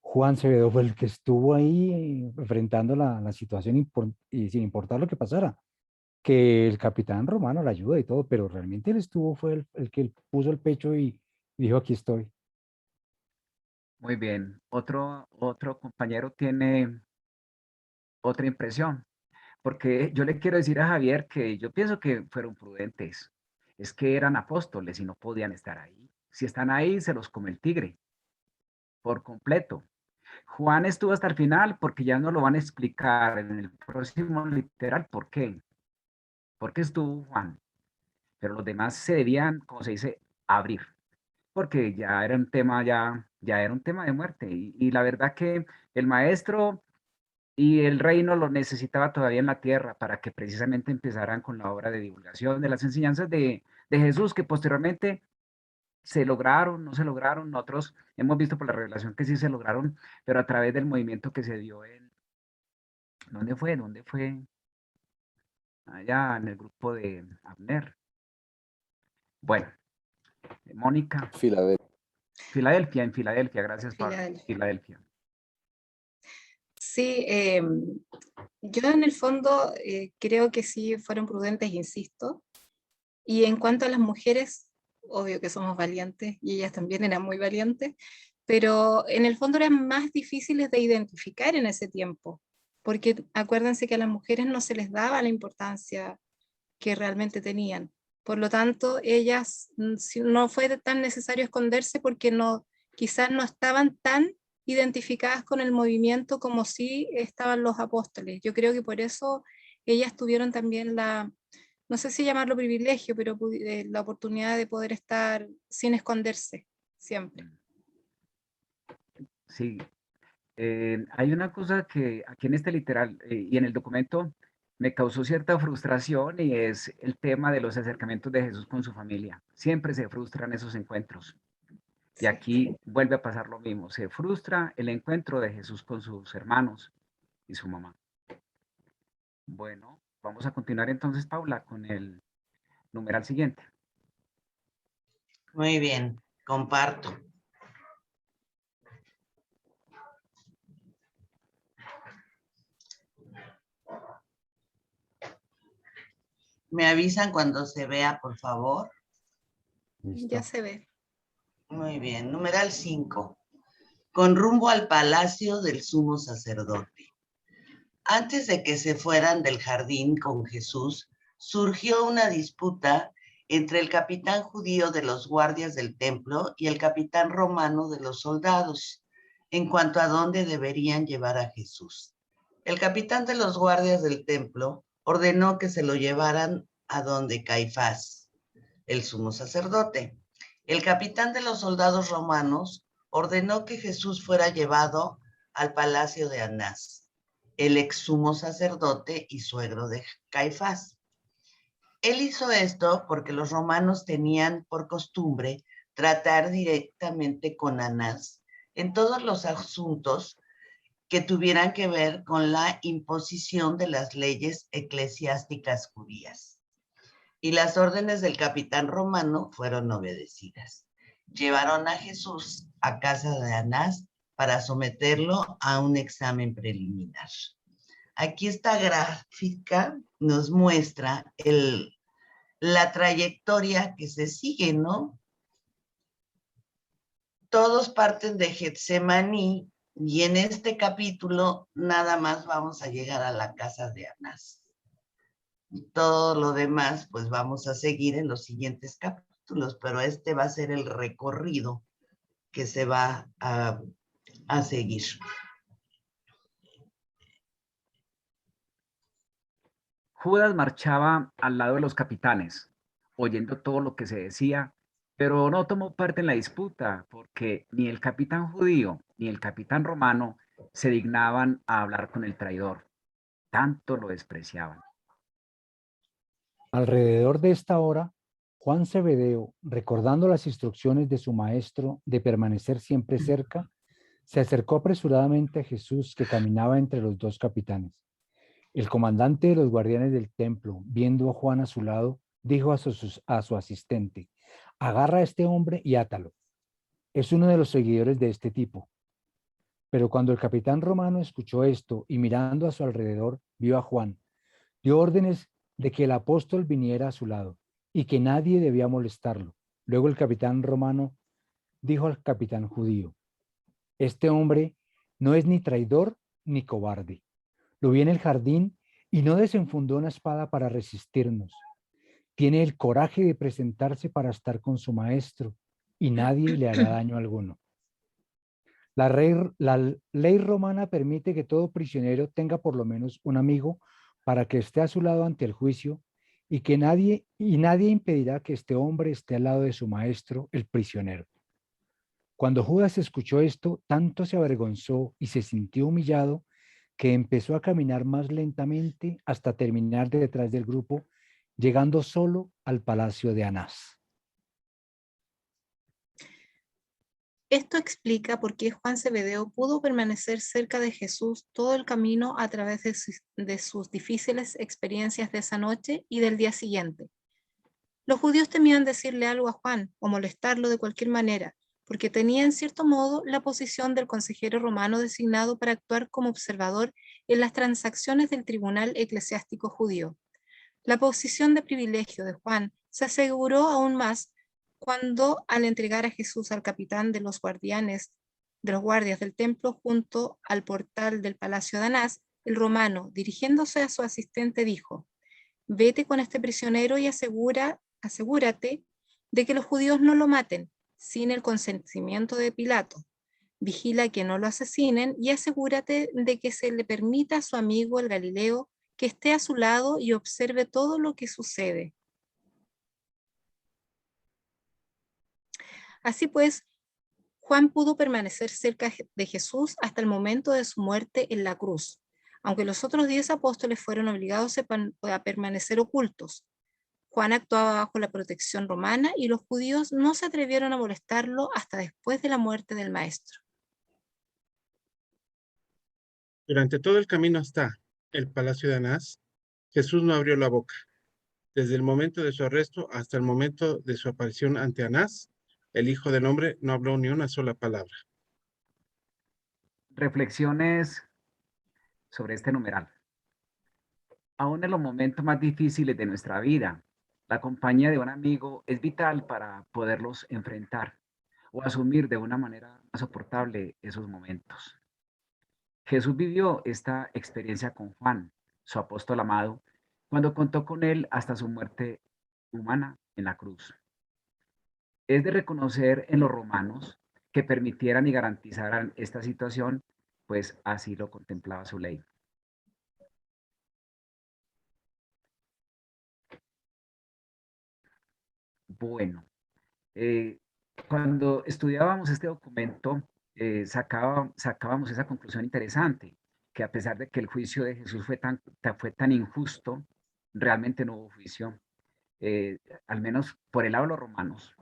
Speaker 6: Juan Cebedo fue el que estuvo ahí enfrentando la situación y sin importar lo que pasara, que el capitán romano la ayuda y todo, pero realmente él fue el que puso el pecho y dijo, aquí estoy.
Speaker 3: Muy bien. Otro compañero tiene otra impresión, porque yo le quiero decir a Javier que yo pienso que fueron prudentes. Es que eran apóstoles y no podían estar ahí. Si están ahí, se los come el tigre por completo. Juan estuvo hasta el final porque ya no lo van a explicar en el próximo literal por qué. ¿Por qué estuvo Juan? Pero los demás se debían, como se dice, abrir, porque ya era un tema, ya era un tema de muerte. Y la verdad que el maestro y el reino lo necesitaba todavía en la tierra para que precisamente empezaran con la obra de divulgación de las enseñanzas de Jesús, que posteriormente se lograron, no se lograron. Nosotros hemos visto por la revelación que sí se lograron, pero a través del movimiento que se dio en... ¿Dónde fue? Allá en el grupo de Abner. Bueno, Mónica.
Speaker 9: Filadelfia.
Speaker 3: En Filadelfia, gracias, Pablo. Filadelfia.
Speaker 5: Sí, yo en el fondo creo que sí fueron prudentes, insisto. Y en cuanto a las mujeres, obvio que somos valientes y ellas también eran muy valientes, pero en el fondo eran más difíciles de identificar en ese tiempo, porque acuérdense que a las mujeres no se les daba la importancia que realmente tenían. Por lo tanto, ellas no fue tan necesario esconderse porque quizás no estaban tan identificadas con el movimiento como sí estaban los apóstoles. Yo creo que por eso ellas tuvieron también no sé si llamarlo privilegio, pero la oportunidad de poder estar sin esconderse siempre.
Speaker 3: Sí. Hay una cosa que aquí en este literal y en el documento me causó cierta frustración y es el tema de los acercamientos de Jesús con su familia. Siempre se frustran esos encuentros. Y aquí vuelve a pasar lo mismo. Se frustra el encuentro de Jesús con sus hermanos y su mamá. Bueno, vamos a continuar entonces, Paula, con el numeral siguiente.
Speaker 2: Muy bien, comparto. ¿Me avisan cuando se vea, por favor?
Speaker 5: Ya se ve.
Speaker 2: Muy bien, numeral 5. Con rumbo al palacio del sumo sacerdote. Antes de que se fueran del jardín con Jesús, surgió una disputa entre el capitán judío de los guardias del templo y el capitán romano de los soldados, en cuanto a dónde deberían llevar a Jesús. El capitán de los guardias del templo ordenó que se lo llevaran a donde Caifás, el sumo sacerdote. El capitán de los soldados romanos ordenó que Jesús fuera llevado al palacio de Anás, el ex sumo sacerdote y suegro de Caifás. Él hizo esto porque los romanos tenían por costumbre tratar directamente con Anás en todos los asuntos que tuvieran que ver con la imposición de las leyes eclesiásticas judías. Y las órdenes del capitán romano fueron obedecidas. Llevaron a Jesús a casa de Anás para someterlo a un examen preliminar. Aquí esta gráfica nos muestra la trayectoria que se sigue, ¿no? todos parten de Getsemaní y en este capítulo nada más vamos a llegar a la casa de Anás. Y todo lo demás, pues vamos a seguir en los siguientes capítulos, pero este va a ser el recorrido que se va a seguir.
Speaker 3: Judas marchaba al lado de los capitanes, oyendo todo lo que se decía, pero no tomó parte en la disputa, porque ni el capitán judío ni el capitán romano se dignaban a hablar con el traidor. Tanto lo despreciaban.
Speaker 6: Alrededor de esta hora, Juan Zebedeo, recordando las instrucciones de su maestro de permanecer siempre cerca, se acercó apresuradamente a Jesús que caminaba entre los dos capitanes. El comandante de los guardianes del templo, viendo a Juan a su lado, dijo a su asistente: agarra a este hombre y átalo. Es uno de los seguidores de este tipo. Pero cuando el capitán romano escuchó esto y mirando a su alrededor, vio a Juan, dio órdenes de que el apóstol viniera a su lado y que nadie debía molestarlo. Luego el capitán romano dijo al capitán judío: este hombre no es ni traidor ni cobarde. Lo vi en el jardín y no desenfundó una espada para resistirnos. Tiene el coraje de presentarse para estar con su maestro y nadie le hará daño alguno. La ley romana permite que todo prisionero tenga por lo menos un amigo para que esté a su lado ante el juicio y nadie impedirá que este hombre esté al lado de su maestro, el prisionero. Cuando Judas escuchó esto, tanto se avergonzó y se sintió humillado que empezó a caminar más lentamente hasta terminar detrás del grupo, llegando solo al palacio de Anás.
Speaker 5: Esto explica por qué Juan Zebedeo pudo permanecer cerca de Jesús todo el camino a través de sus difíciles experiencias de esa noche y del día siguiente. Los judíos temían decirle algo a Juan o molestarlo de cualquier manera, porque tenía en cierto modo la posición del consejero romano designado para actuar como observador en las transacciones del tribunal eclesiástico judío. La posición de privilegio de Juan se aseguró aún más cuando, al entregar a Jesús al capitán de los guardias del templo junto al portal del palacio de Anás, el romano, dirigiéndose a su asistente, dijo: vete con este prisionero y asegúrate de que los judíos no lo maten sin el consentimiento de Pilato. Vigila que no lo asesinen y asegúrate de que se le permita a su amigo el Galileo que esté a su lado y observe todo lo que sucede. Así pues, Juan pudo permanecer cerca de Jesús hasta el momento de su muerte en la cruz, aunque los otros 10 apóstoles fueron obligados a permanecer ocultos. Juan actuaba bajo la protección romana y los judíos no se atrevieron a molestarlo hasta después de la muerte del maestro.
Speaker 7: Durante todo el camino hasta el palacio de Anás, Jesús no abrió la boca. Desde el momento de su arresto hasta el momento de su aparición ante Anás, el Hijo del Hombre no habló ni una sola palabra.
Speaker 3: Reflexiones sobre este numeral. Aún en los momentos más difíciles de nuestra vida, la compañía de un amigo es vital para poderlos enfrentar o asumir de una manera más soportable esos momentos. Jesús vivió esta experiencia con Juan, su apóstol amado, cuando contó con él hasta su muerte humana en la cruz. Es de reconocer en los romanos que permitieran y garantizaran esta situación, pues así lo contemplaba su ley. Bueno, cuando estudiábamos este documento, sacábamos esa conclusión interesante, que a pesar de que el juicio de Jesús fue tan injusto, realmente no hubo juicio, al menos por el lado de los romanos,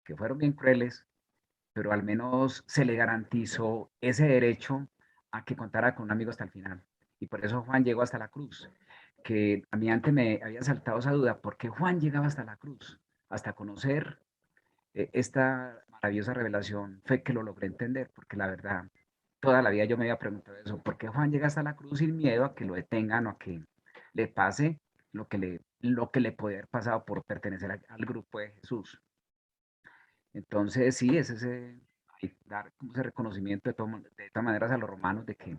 Speaker 3: que fueron bien crueles, pero al menos se le garantizó ese derecho a que contara con un amigo hasta el final. Y por eso Juan llegó hasta la cruz, que a mí antes me había saltado esa duda, ¿por qué Juan llegaba hasta la cruz? Hasta conocer esta maravillosa revelación fue que lo logré entender, porque la verdad, toda la vida yo me había preguntado eso, ¿por qué Juan llega hasta la cruz sin miedo a que lo detengan o a que le pase lo que le puede haber pasado por pertenecer al grupo de Jesús? Entonces, sí, y dar como ese reconocimiento de todas maneras a los romanos de que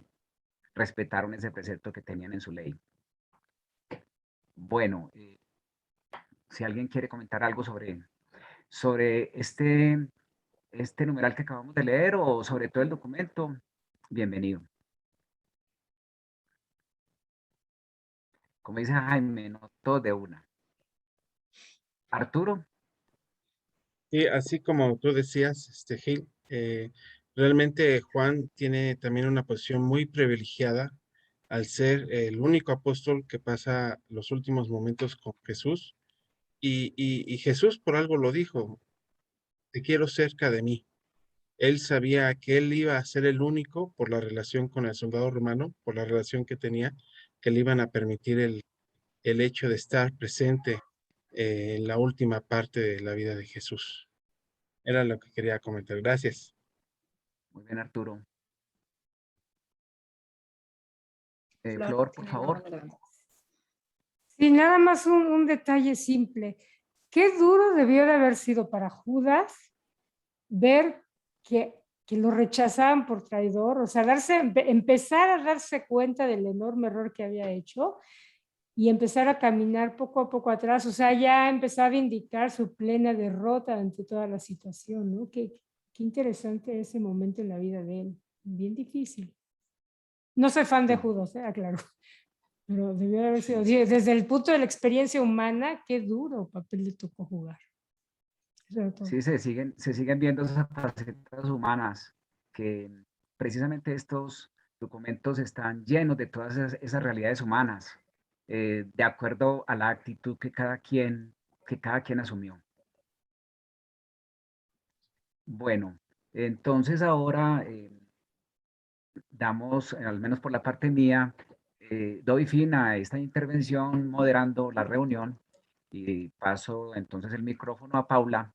Speaker 3: respetaron ese precepto que tenían en su ley. Bueno, si alguien quiere comentar algo sobre este numeral que acabamos de leer o sobre todo el documento, bienvenido. Como dice Jaime, no todo de una. Arturo.
Speaker 7: Y así como tú decías, Gil, realmente Juan tiene también una posición muy privilegiada al ser el único apóstol que pasa los últimos momentos con Jesús. Y Jesús por algo lo dijo, te quiero cerca de mí. Él sabía que él iba a ser el único por la relación con el soldado romano, por la relación que tenía, que le iban a permitir el hecho de estar presente en la última parte de la vida de Jesús. Era lo que quería comentar. Gracias.
Speaker 3: Muy bien, Arturo. Flor, por favor.
Speaker 12: Sí, nada más un detalle simple. Qué duro debió de haber sido para Judas ver que lo rechazaban por traidor, o sea, empezar a darse cuenta del enorme error que había hecho y empezar a caminar poco a poco atrás, o sea, ya empezaba a indicar su plena derrota ante toda la situación, ¿no? Qué interesante ese momento en la vida de él, bien difícil. No soy fan de Judas, aclaro, pero debió haber sido, desde el punto de la experiencia humana, qué duro papel le tocó jugar.
Speaker 3: Sí, se siguen viendo esas facetas humanas, que precisamente estos documentos están llenos de todas esas realidades humanas, de acuerdo a la actitud que cada quien asumió. Bueno, entonces ahora damos, al menos por la parte mía, doy fin a esta intervención moderando la reunión y paso entonces el micrófono a Paula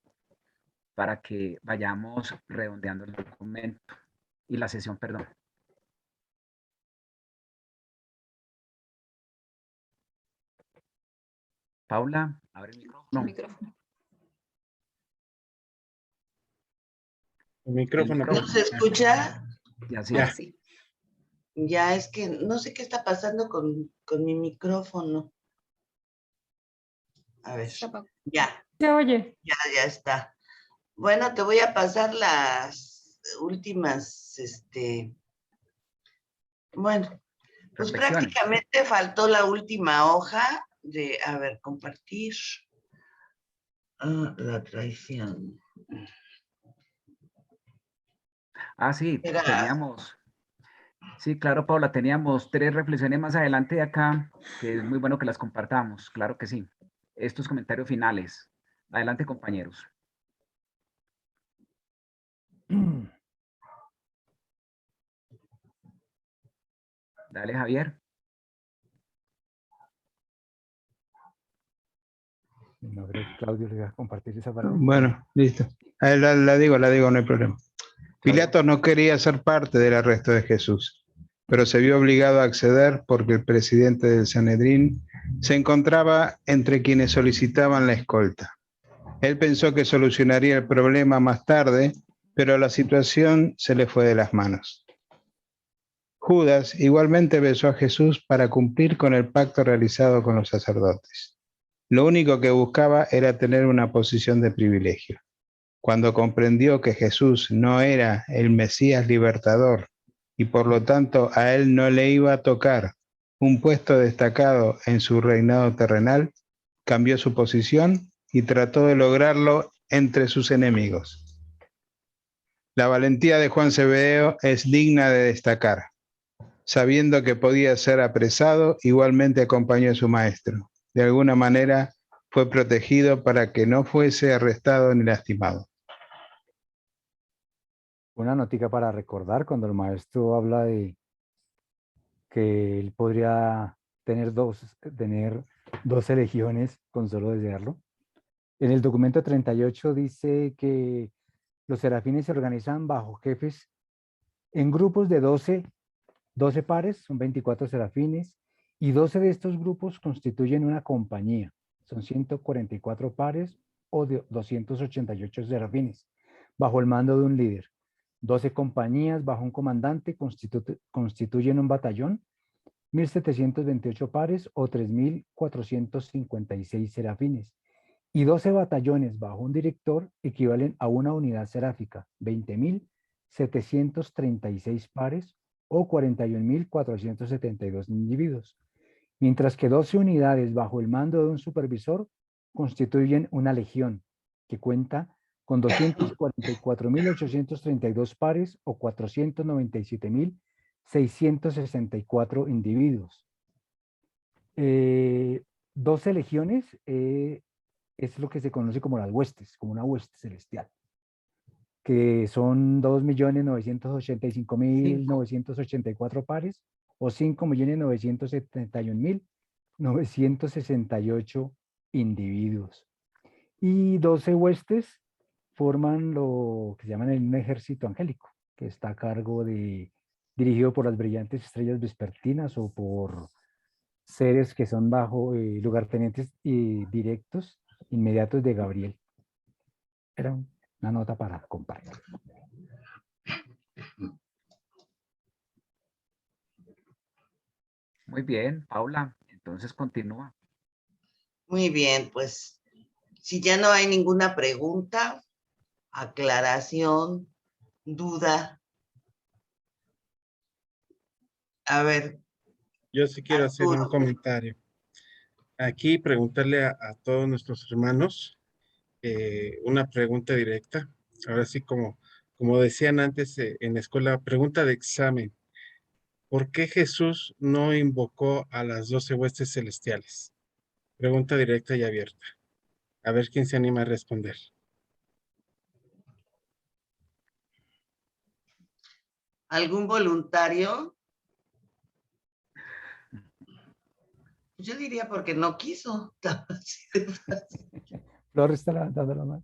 Speaker 3: para que vayamos redondeando el documento y la sesión, perdón. Paula, abre el micrófono.
Speaker 7: El micrófono.
Speaker 2: ¿No se escucha?
Speaker 3: Ya, sí.
Speaker 7: Ya.
Speaker 2: Ya, es que no sé qué está pasando con mi micrófono. A ver, ya.
Speaker 12: Se oye.
Speaker 2: Ya está. Bueno, te voy a pasar las últimas, bueno, pues prácticamente faltó la última hoja de, a ver, compartir. La traición.
Speaker 3: Sí, teníamos. Sí, claro, Paula, teníamos 3 reflexiones más adelante de acá, que es muy bueno que las compartamos, claro que sí. Estos comentarios finales. Adelante, compañeros. Dale, Javier.
Speaker 6: No creo que Claudio le va a compartir esa palabra.
Speaker 4: Bueno, listo. La digo, no hay problema. Pilato no quería ser parte del arresto de Jesús, pero se vio obligado a acceder porque el presidente del Sanedrín se encontraba entre quienes solicitaban la escolta. Él pensó que solucionaría el problema más tarde, pero la situación se le fue de las manos. Judas igualmente besó a Jesús para cumplir con el pacto realizado con los sacerdotes. Lo único que buscaba era tener una posición de privilegio. Cuando comprendió que Jesús no era el Mesías libertador y por lo tanto a él no le iba a tocar un puesto destacado en su reinado terrenal, cambió su posición y trató de lograrlo entre sus enemigos. La valentía de Juan Zebedeo es digna de destacar. Sabiendo que podía ser apresado, igualmente acompañó a su maestro. De alguna manera fue protegido para que no fuese arrestado ni lastimado.
Speaker 6: Una notica para recordar cuando el maestro habla de que él podría tener 12 legiones con solo desearlo. En el documento 38 dice que los serafines se organizan bajo jefes en grupos de 12 pares, son 24 serafines, y 12 de estos grupos constituyen una compañía, son 144 pares o 288 serafines, bajo el mando de un líder. 12 compañías bajo un comandante constituyen un batallón, 1.728 pares o 3.456 serafines. Y 12 batallones bajo un director equivalen a una unidad seráfica, 20.736 pares o 41.472 individuos. Mientras que 12 unidades bajo el mando de un supervisor constituyen una legión que cuenta con 244.832 pares o 497.664 individuos. 12 legiones es lo que se conoce como las huestes, como una hueste celestial, que son 2.985.984 pares o 5.971.968 individuos. Y 12 huestes forman lo que se llaman un ejército angélico, que está a cargo dirigido por las brillantes estrellas vespertinas o por seres que son lugartenientes directos, inmediatos de Gabriel. Era una nota para compartir.
Speaker 3: Muy bien, Paula, entonces continúa.
Speaker 2: Muy bien, pues si ya no hay ninguna pregunta, aclaración, duda. A ver.
Speaker 7: Yo sí quiero hacer un comentario. Aquí preguntarle a todos nuestros hermanos una pregunta directa. Ahora sí, como decían antes en la escuela, pregunta de examen. ¿Por qué Jesús no invocó a las 12 huestes celestiales? Pregunta directa y abierta. A ver quién se anima a responder.
Speaker 2: ¿Algún voluntario? Yo diría porque no quiso.
Speaker 6: Flor está levantando la mano.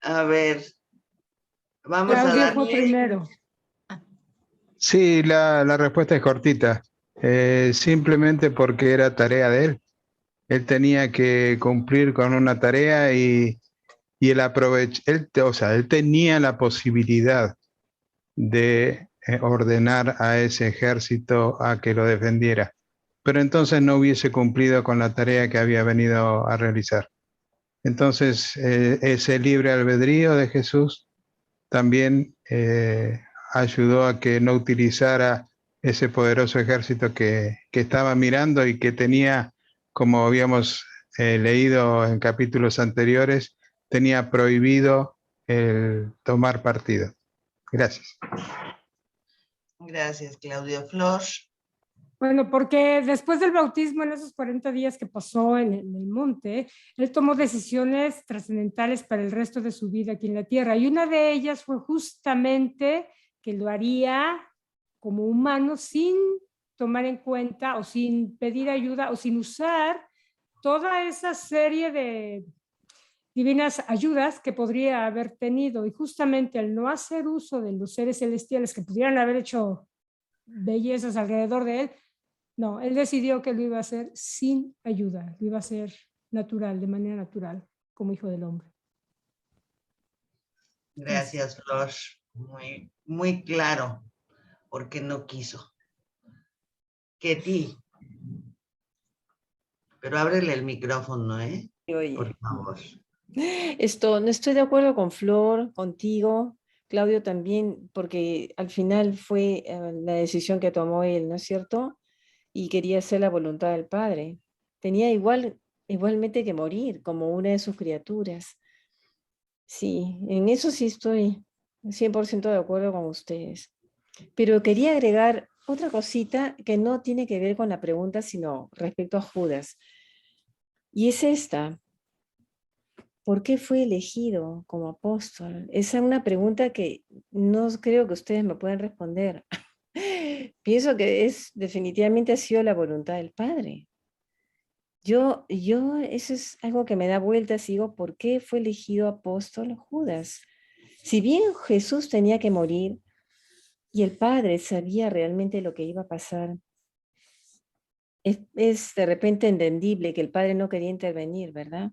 Speaker 2: A ver, vamos
Speaker 12: Claudio
Speaker 2: a
Speaker 12: fue
Speaker 2: Daniel.
Speaker 12: primero.
Speaker 4: Sí, la respuesta es cortita. Simplemente porque era tarea de él. Él tenía que cumplir con una tarea y él tenía la posibilidad de ordenar a ese ejército a que lo defendiera, pero entonces no hubiese cumplido con la tarea que había venido a realizar. Entonces, ese libre albedrío de Jesús también ayudó a que no utilizara ese poderoso ejército que estaba mirando y que tenía, como habíamos leído en capítulos anteriores, tenía prohibido el tomar partido. Gracias.
Speaker 2: Gracias, Claudio. Flor.
Speaker 12: Bueno, porque después del bautismo, en esos 40 días que pasó en el monte, él tomó decisiones trascendentales para el resto de su vida aquí en la tierra. Y una de ellas fue justamente que lo haría como humano sin tomar en cuenta o sin pedir ayuda o sin usar toda esa serie de divinas ayudas que podría haber tenido. Y justamente al no hacer uso de los seres celestiales que pudieran haber hecho bellezas alrededor de él, no, él decidió que lo iba a hacer sin ayuda, lo iba a hacer natural, de manera natural, como hijo del hombre.
Speaker 2: Gracias, Flor. Muy, muy claro, porque no quiso. Ketty. Pero ábrele el micrófono, ¿eh?
Speaker 8: Oye.
Speaker 2: Por favor.
Speaker 8: No estoy de acuerdo con Flor, contigo, Claudio también, porque al final fue la decisión que tomó él, ¿no es cierto? Y quería hacer la voluntad del Padre. Tenía igualmente que morir como una de sus criaturas. Sí, en eso sí estoy 100% de acuerdo con ustedes. Pero quería agregar otra cosita que no tiene que ver con la pregunta, sino respecto a Judas. Y es esta. ¿Por qué fue elegido como apóstol? Esa es una pregunta que no creo que ustedes me puedan responder. Pienso que definitivamente ha sido la voluntad del Padre. Eso es algo que me da vueltas y digo, ¿por qué fue elegido apóstol Judas? Si bien Jesús tenía que morir y el Padre sabía realmente lo que iba a pasar, es de repente entendible que el Padre no quería intervenir, ¿verdad?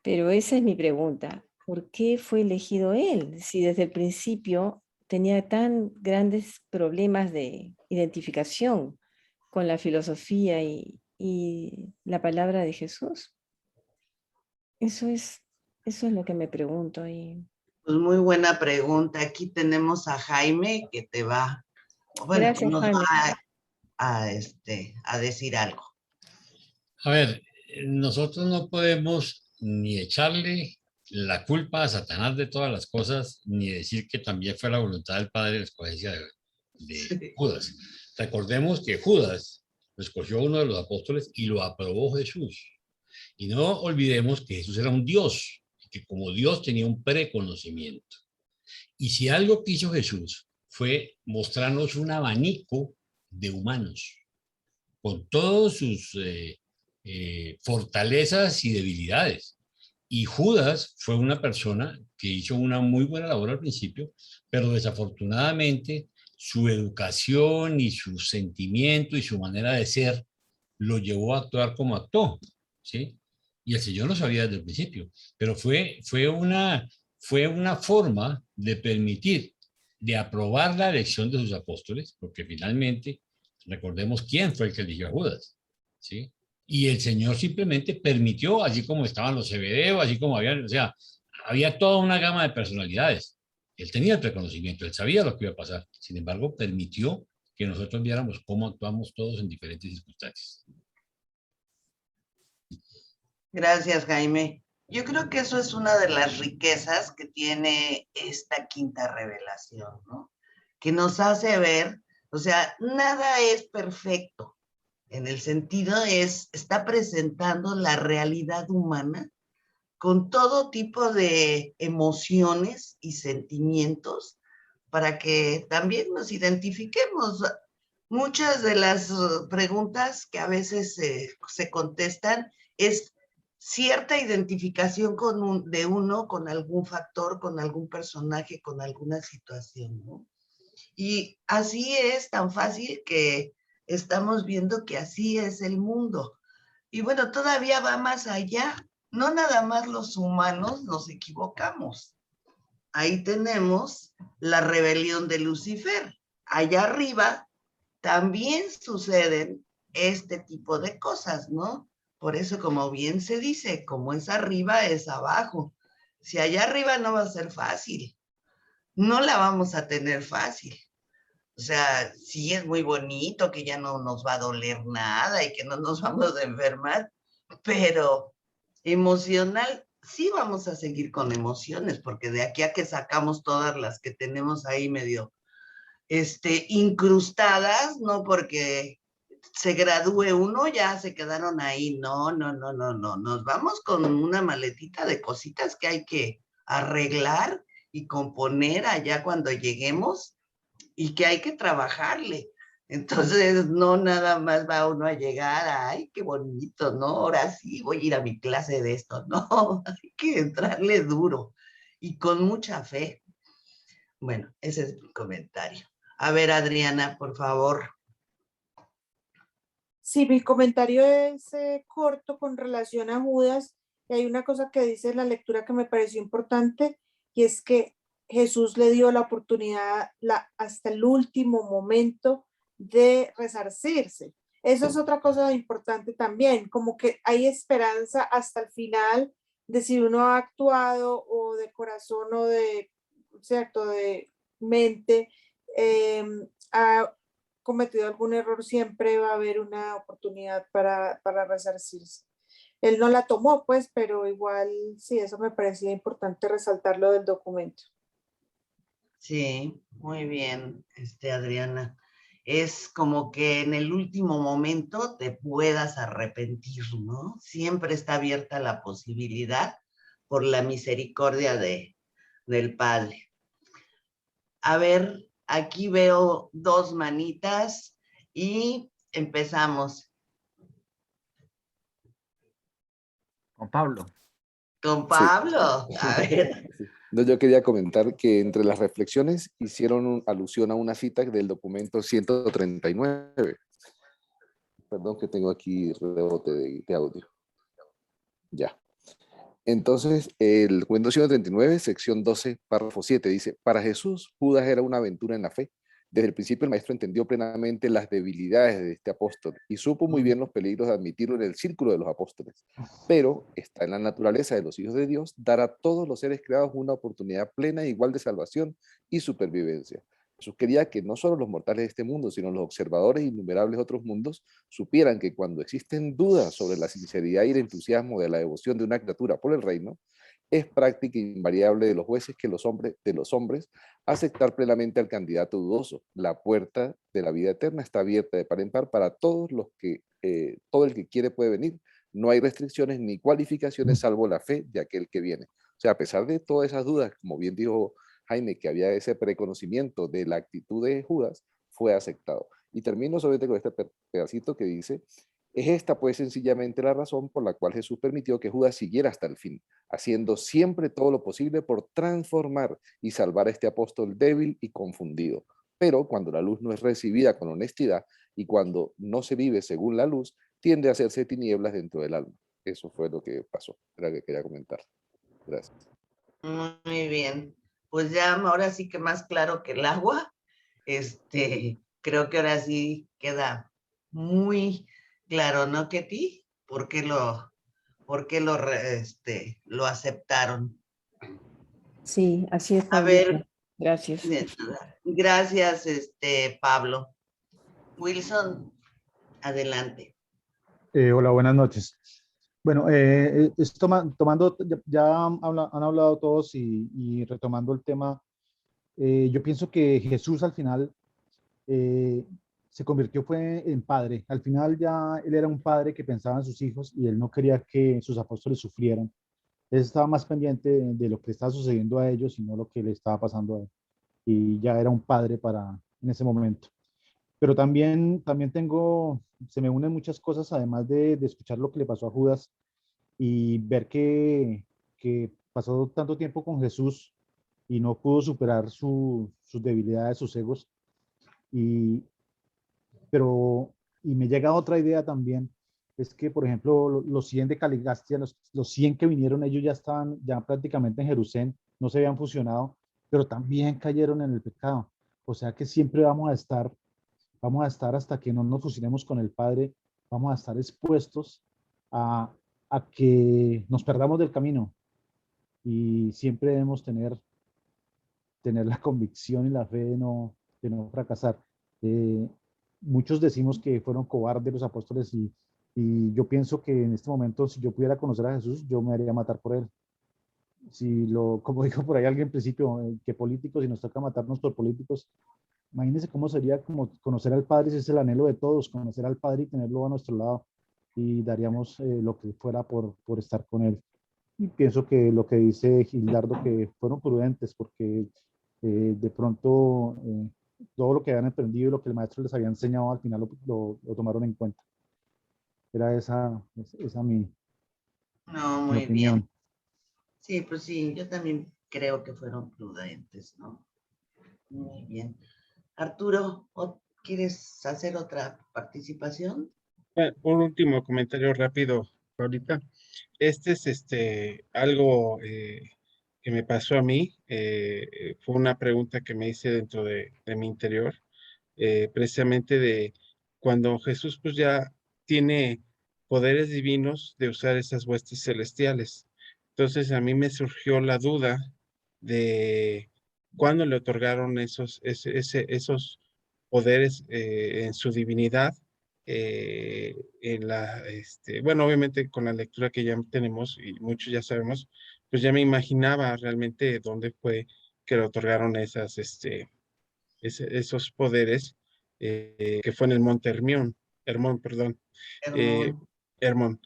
Speaker 8: Pero esa es mi pregunta. ¿por qué fue elegido él? Si desde el principio tenía tan grandes problemas de identificación con la filosofía y la palabra de Jesús. Eso es lo que me pregunto.
Speaker 2: Pues muy buena pregunta. Aquí tenemos a Jaime que te va, bueno,
Speaker 8: Gracias,
Speaker 2: nos
Speaker 8: Jaime.
Speaker 2: va a decir algo.
Speaker 1: A ver, nosotros no podemos ni echarle la culpa a Satanás de todas las cosas, ni decir que también fue la voluntad del Padre la escogencia de Judas. Recordemos que Judas lo escogió uno de los apóstoles y lo aprobó Jesús. Y no olvidemos que Jesús era un Dios, y que como Dios tenía un preconocimiento. Y si algo que hizo Jesús fue mostrarnos un abanico de humanos, con todos sus fortalezas y debilidades. Y Judas fue una persona que hizo una muy buena labor al principio, pero desafortunadamente su educación y su sentimiento y su manera de ser lo llevó a actuar como actuó, ¿sí? Y el Señor lo sabía desde el principio, pero fue una forma de permitir, de aprobar la elección de sus apóstoles, porque finalmente, recordemos quién fue el que eligió a Judas, ¿sí? Y el Señor simplemente permitió, así como estaban los Zebedeos, así como había, o sea, había toda una gama de personalidades. Él tenía el preconocimiento, él sabía lo que iba a pasar. Sin embargo, permitió que nosotros viéramos cómo actuamos todos en diferentes circunstancias.
Speaker 2: Gracias, Jaime. Yo creo que eso es una de las riquezas que tiene esta quinta revelación, ¿no? Que nos hace ver, o sea, nada es perfecto. En el sentido está presentando la realidad humana con todo tipo de emociones y sentimientos para que también nos identifiquemos. Muchas de las preguntas que a veces se contestan es cierta identificación de uno con algún factor, con algún personaje, con alguna situación, ¿no? Y así es tan fácil que estamos viendo que así es el mundo. Y bueno, todavía va más allá. No nada más los humanos nos equivocamos. Ahí tenemos la rebelión de Lucifer. Allá arriba también suceden este tipo de cosas, ¿no? Por eso, como bien se dice, como es arriba, es abajo. Si allá arriba no va a ser fácil, no la vamos a tener fácil. O sea, sí es muy bonito que ya no nos va a doler nada y que no nos vamos a enfermar, pero emocional, sí vamos a seguir con emociones, porque de aquí a que sacamos todas las que tenemos ahí medio incrustadas, no porque se gradúe uno, ya se quedaron ahí. No. Nos vamos con una maletita de cositas que hay que arreglar y componer allá cuando lleguemos y que hay que trabajarle. Entonces, no nada más va uno a llegar, ay, qué bonito, ¿no? Ahora sí voy a ir a mi clase de esto. No, hay que entrarle duro y con mucha fe. Bueno, ese es mi comentario. A ver, Adriana, por favor.
Speaker 14: Sí, mi comentario es corto con relación a Judas. Y hay una cosa que dice en la lectura que me pareció importante, y es que Jesús le dio la oportunidad hasta el último momento de resarcirse. Eso es otra cosa importante también, como que hay esperanza hasta el final de si uno ha actuado o de corazón o de, cierto, de mente, ha cometido algún error, siempre va a haber una oportunidad para resarcirse. Él no la tomó, pues, pero igual sí, eso me parecía importante resaltarlo del documento.
Speaker 2: Sí, muy bien, Adriana. Es como que en el último momento te puedas arrepentir, ¿no? Siempre está abierta la posibilidad por la misericordia del Padre. A ver, aquí veo 2 manitas y empezamos.
Speaker 3: Con Pablo.
Speaker 2: Con Pablo, sí. A ver.
Speaker 9: No, yo quería comentar que entre las reflexiones hicieron alusión a una cita del documento 139. Perdón que tengo aquí rebote de audio. Ya. Entonces, el documento 139, sección 12, párrafo 7, dice, para Jesús, Judas era una aventura en la fe. Desde el principio el maestro entendió plenamente las debilidades de este apóstol y supo muy bien los peligros de admitirlo en el círculo de los apóstoles. Pero está en la naturaleza de los hijos de Dios dar a todos los seres creados una oportunidad plena e igual de salvación y supervivencia. Jesús quería que no solo los mortales de este mundo, sino los observadores de innumerables otros mundos supieran que cuando existen dudas sobre la sinceridad y el entusiasmo de la devoción de una criatura por el reino, es práctica invariable de los jueces que de los hombres aceptar plenamente al candidato dudoso. La puerta de la vida eterna está abierta de par en par para todos los que, todo el que quiere puede venir. No hay restricciones ni cualificaciones salvo la fe de aquel que viene. O sea, a pesar de todas esas dudas, como bien dijo Jaime, que había ese preconocimiento de la actitud de Judas, fue aceptado. Y termino solamente con este pedacito que dice, es esta pues sencillamente la razón por la cual Jesús permitió que Judas siguiera hasta el fin, haciendo siempre todo lo posible por transformar y salvar a este apóstol débil y confundido. Pero cuando la luz no es recibida con honestidad y cuando no se vive según la luz, tiende a hacerse tinieblas dentro del alma. Eso fue lo que pasó, era lo que quería comentar. Gracias.
Speaker 2: Muy bien. Pues ya ahora sí que más claro que el agua. Creo que ahora sí queda muy claro, ¿no, Ketty? ¿Por qué lo aceptaron?
Speaker 8: Sí, así es,
Speaker 2: A
Speaker 8: Paulita.
Speaker 2: ver,
Speaker 8: Gracias.
Speaker 2: gracias, Pablo. Wilson, adelante.
Speaker 15: Hola, buenas noches. Bueno, tomando, ya han hablado todos y retomando el tema, yo pienso que Jesús al final se convirtió fue en padre. Al final ya él era un padre que pensaba en sus hijos y él no quería que sus apóstoles sufrieran. Él estaba más pendiente de lo que estaba sucediendo a ellos y no lo que le estaba pasando a él. Y ya era un padre en ese momento. Pero también se me unen muchas cosas, además de escuchar lo que le pasó a Judas y ver que pasó tanto tiempo con Jesús y no pudo superar sus debilidades, sus egos. Y, y me llega otra idea también, es que, por ejemplo, los 100 de Caligastia, los 100 que vinieron, ellos ya estaban ya prácticamente en Jerusalén, no se habían fusionado, pero también cayeron en el pecado. O sea que siempre vamos a estar hasta que no nos fusionemos con el Padre, vamos a estar expuestos a que nos perdamos del camino y siempre debemos tener la convicción y la fe de no fracasar. Muchos decimos que fueron cobardes los apóstoles y yo pienso que en este momento, si yo pudiera conocer a Jesús, yo me haría matar por él. Como dijo por ahí alguien en principio, que políticos, si nos toca matarnos por políticos, imagínense cómo sería como conocer al Padre, ese es el anhelo de todos, conocer al Padre y tenerlo a nuestro lado, y daríamos lo que fuera por estar con él. Y pienso que lo que dice Gildardo, que fueron prudentes, porque de pronto todo lo que habían aprendido y lo que el maestro les había enseñado, al final lo tomaron en cuenta. Era esa
Speaker 2: No,
Speaker 15: mi
Speaker 2: muy bien.
Speaker 15: opinión.
Speaker 2: Sí, pues sí, yo también creo que fueron prudentes, ¿no? Muy bien. Arturo, ¿quieres hacer otra participación?
Speaker 7: Un último comentario rápido, ahorita. Este es algo que me pasó a mí. Fue una pregunta que me hice dentro de mi interior, precisamente de cuando Jesús pues ya tiene poderes divinos de usar esas huestes celestiales. Entonces a mí me surgió la duda de cuándo le otorgaron esos poderes en su divinidad. Bueno, obviamente con la lectura que ya tenemos y muchos ya sabemos, pues ya me imaginaba realmente dónde fue que le otorgaron esos poderes, que fue en el Monte Hermón, perdón.
Speaker 2: Hermón.
Speaker 7: Hermón.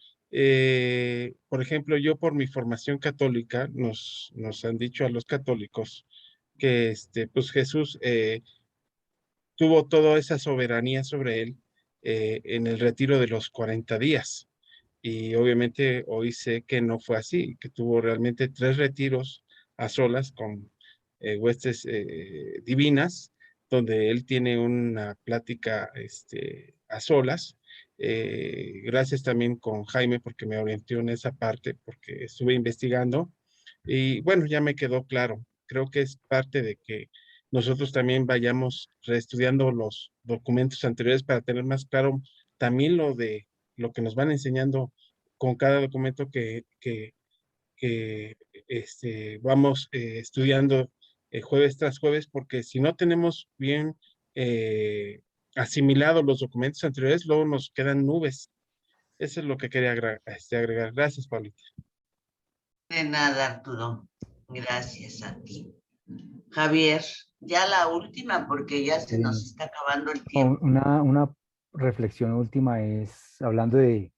Speaker 7: Por ejemplo, yo por mi formación católica, nos han dicho a los católicos que pues Jesús tuvo toda esa soberanía sobre él en el retiro de los 40 días. Y obviamente hoy sé que no fue así, que tuvo realmente 3 retiros a solas con huestes divinas, donde él tiene una plática a solas, Gracias también con Jaime porque me orientó en esa parte, porque estuve investigando y bueno, ya me quedó claro. Creo que es parte de que nosotros también vayamos reestudiando los documentos anteriores para tener más claro también lo que nos van enseñando con cada documento que vamos estudiando jueves tras jueves, porque si no tenemos bien asimilados los documentos anteriores, luego nos quedan nubes. Eso es lo que quería agregar. Gracias, Paulita.
Speaker 2: De nada, Arturo. Gracias a ti. Javier, ya la última porque ya se nos está acabando el tiempo.
Speaker 6: Una reflexión última es, hablando de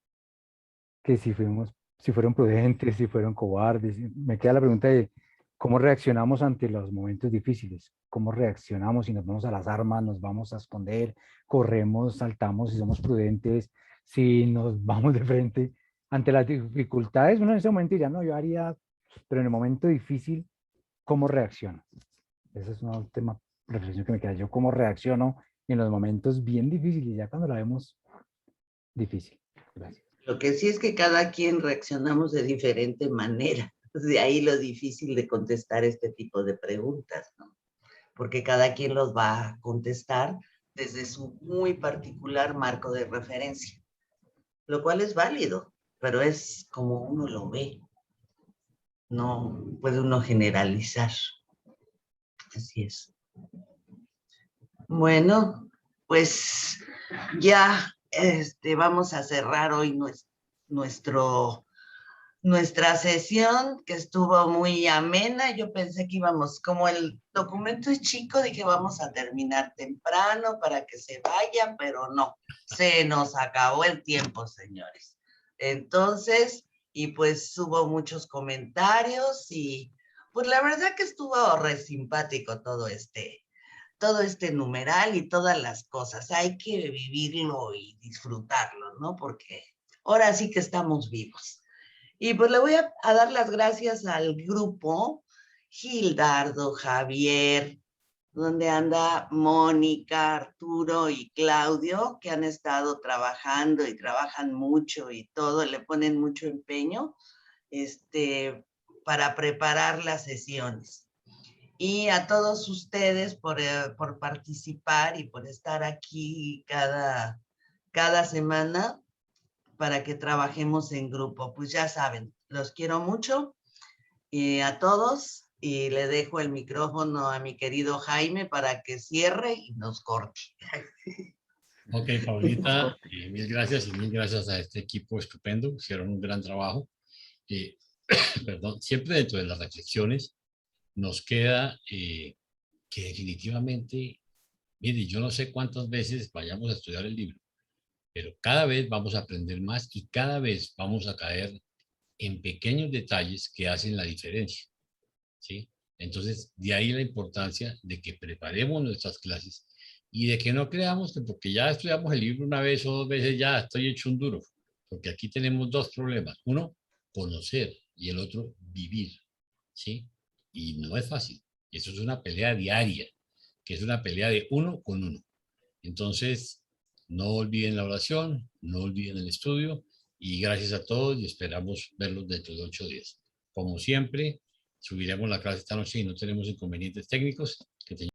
Speaker 6: que si fueron prudentes, si fueron cobardes, me queda la pregunta de cómo reaccionamos ante los momentos difíciles, cómo reaccionamos si nos vamos a las armas, nos vamos a esconder, corremos, saltamos, si somos prudentes, si nos vamos de frente ante las dificultades. Uno en ese momento diría, no, yo haría, pero en el momento difícil, ¿cómo reacciono? Esa es una última reflexión que me queda. Yo cómo reacciono en los momentos bien difíciles, ya cuando la vemos difícil. Gracias.
Speaker 2: Lo que sí es que cada quien reaccionamos de diferente manera. De ahí lo difícil de contestar este tipo de preguntas, ¿no? Porque cada quien los va a contestar desde su muy particular marco de referencia, lo cual es válido, pero es como uno lo ve. No puede uno generalizar. Así es. Bueno, pues ya vamos a cerrar hoy nuestra sesión, que estuvo muy amena. Yo pensé que íbamos, como el documento es chico, dije vamos a terminar temprano para que se vayan, pero no, se nos acabó el tiempo, señores. Entonces, y pues hubo muchos comentarios y pues la verdad que estuvo re simpático todo este numeral y todas las cosas. Hay que vivirlo y disfrutarlo, ¿no? Porque ahora sí que estamos vivos. Y pues le voy a dar las gracias al grupo, Gildardo, Javier, donde anda Mónica, Arturo y Claudio, que han estado trabajando y trabajan mucho y todo, le ponen mucho empeño para preparar las sesiones. Y a todos ustedes por participar y por estar aquí cada semana para que trabajemos en grupo. Pues ya saben, los quiero mucho a todos y le dejo el micrófono a mi querido Jaime para que cierre y nos corte.
Speaker 1: Ok, Paulita, mil gracias y mil gracias a este equipo estupendo. Hicieron un gran trabajo. Perdón, siempre dentro de las reflexiones nos queda que definitivamente, mire, yo no sé cuántas veces vayamos a estudiar el libro, pero cada vez vamos a aprender más y cada vez vamos a caer en pequeños detalles que hacen la diferencia, ¿sí? Entonces, de ahí la importancia de que preparemos nuestras clases y de que no creamos que porque ya estudiamos el libro una vez o dos veces ya estoy hecho un duro, porque aquí tenemos dos problemas. Uno, conocer y el otro, vivir, ¿sí? Y no es fácil. Eso es una pelea diaria, que es una pelea de uno con uno. Entonces, no olviden la oración, no olviden el estudio y gracias a todos y esperamos verlos dentro de 8 días. Como siempre, subiremos la clase esta noche y no tenemos inconvenientes técnicos. Que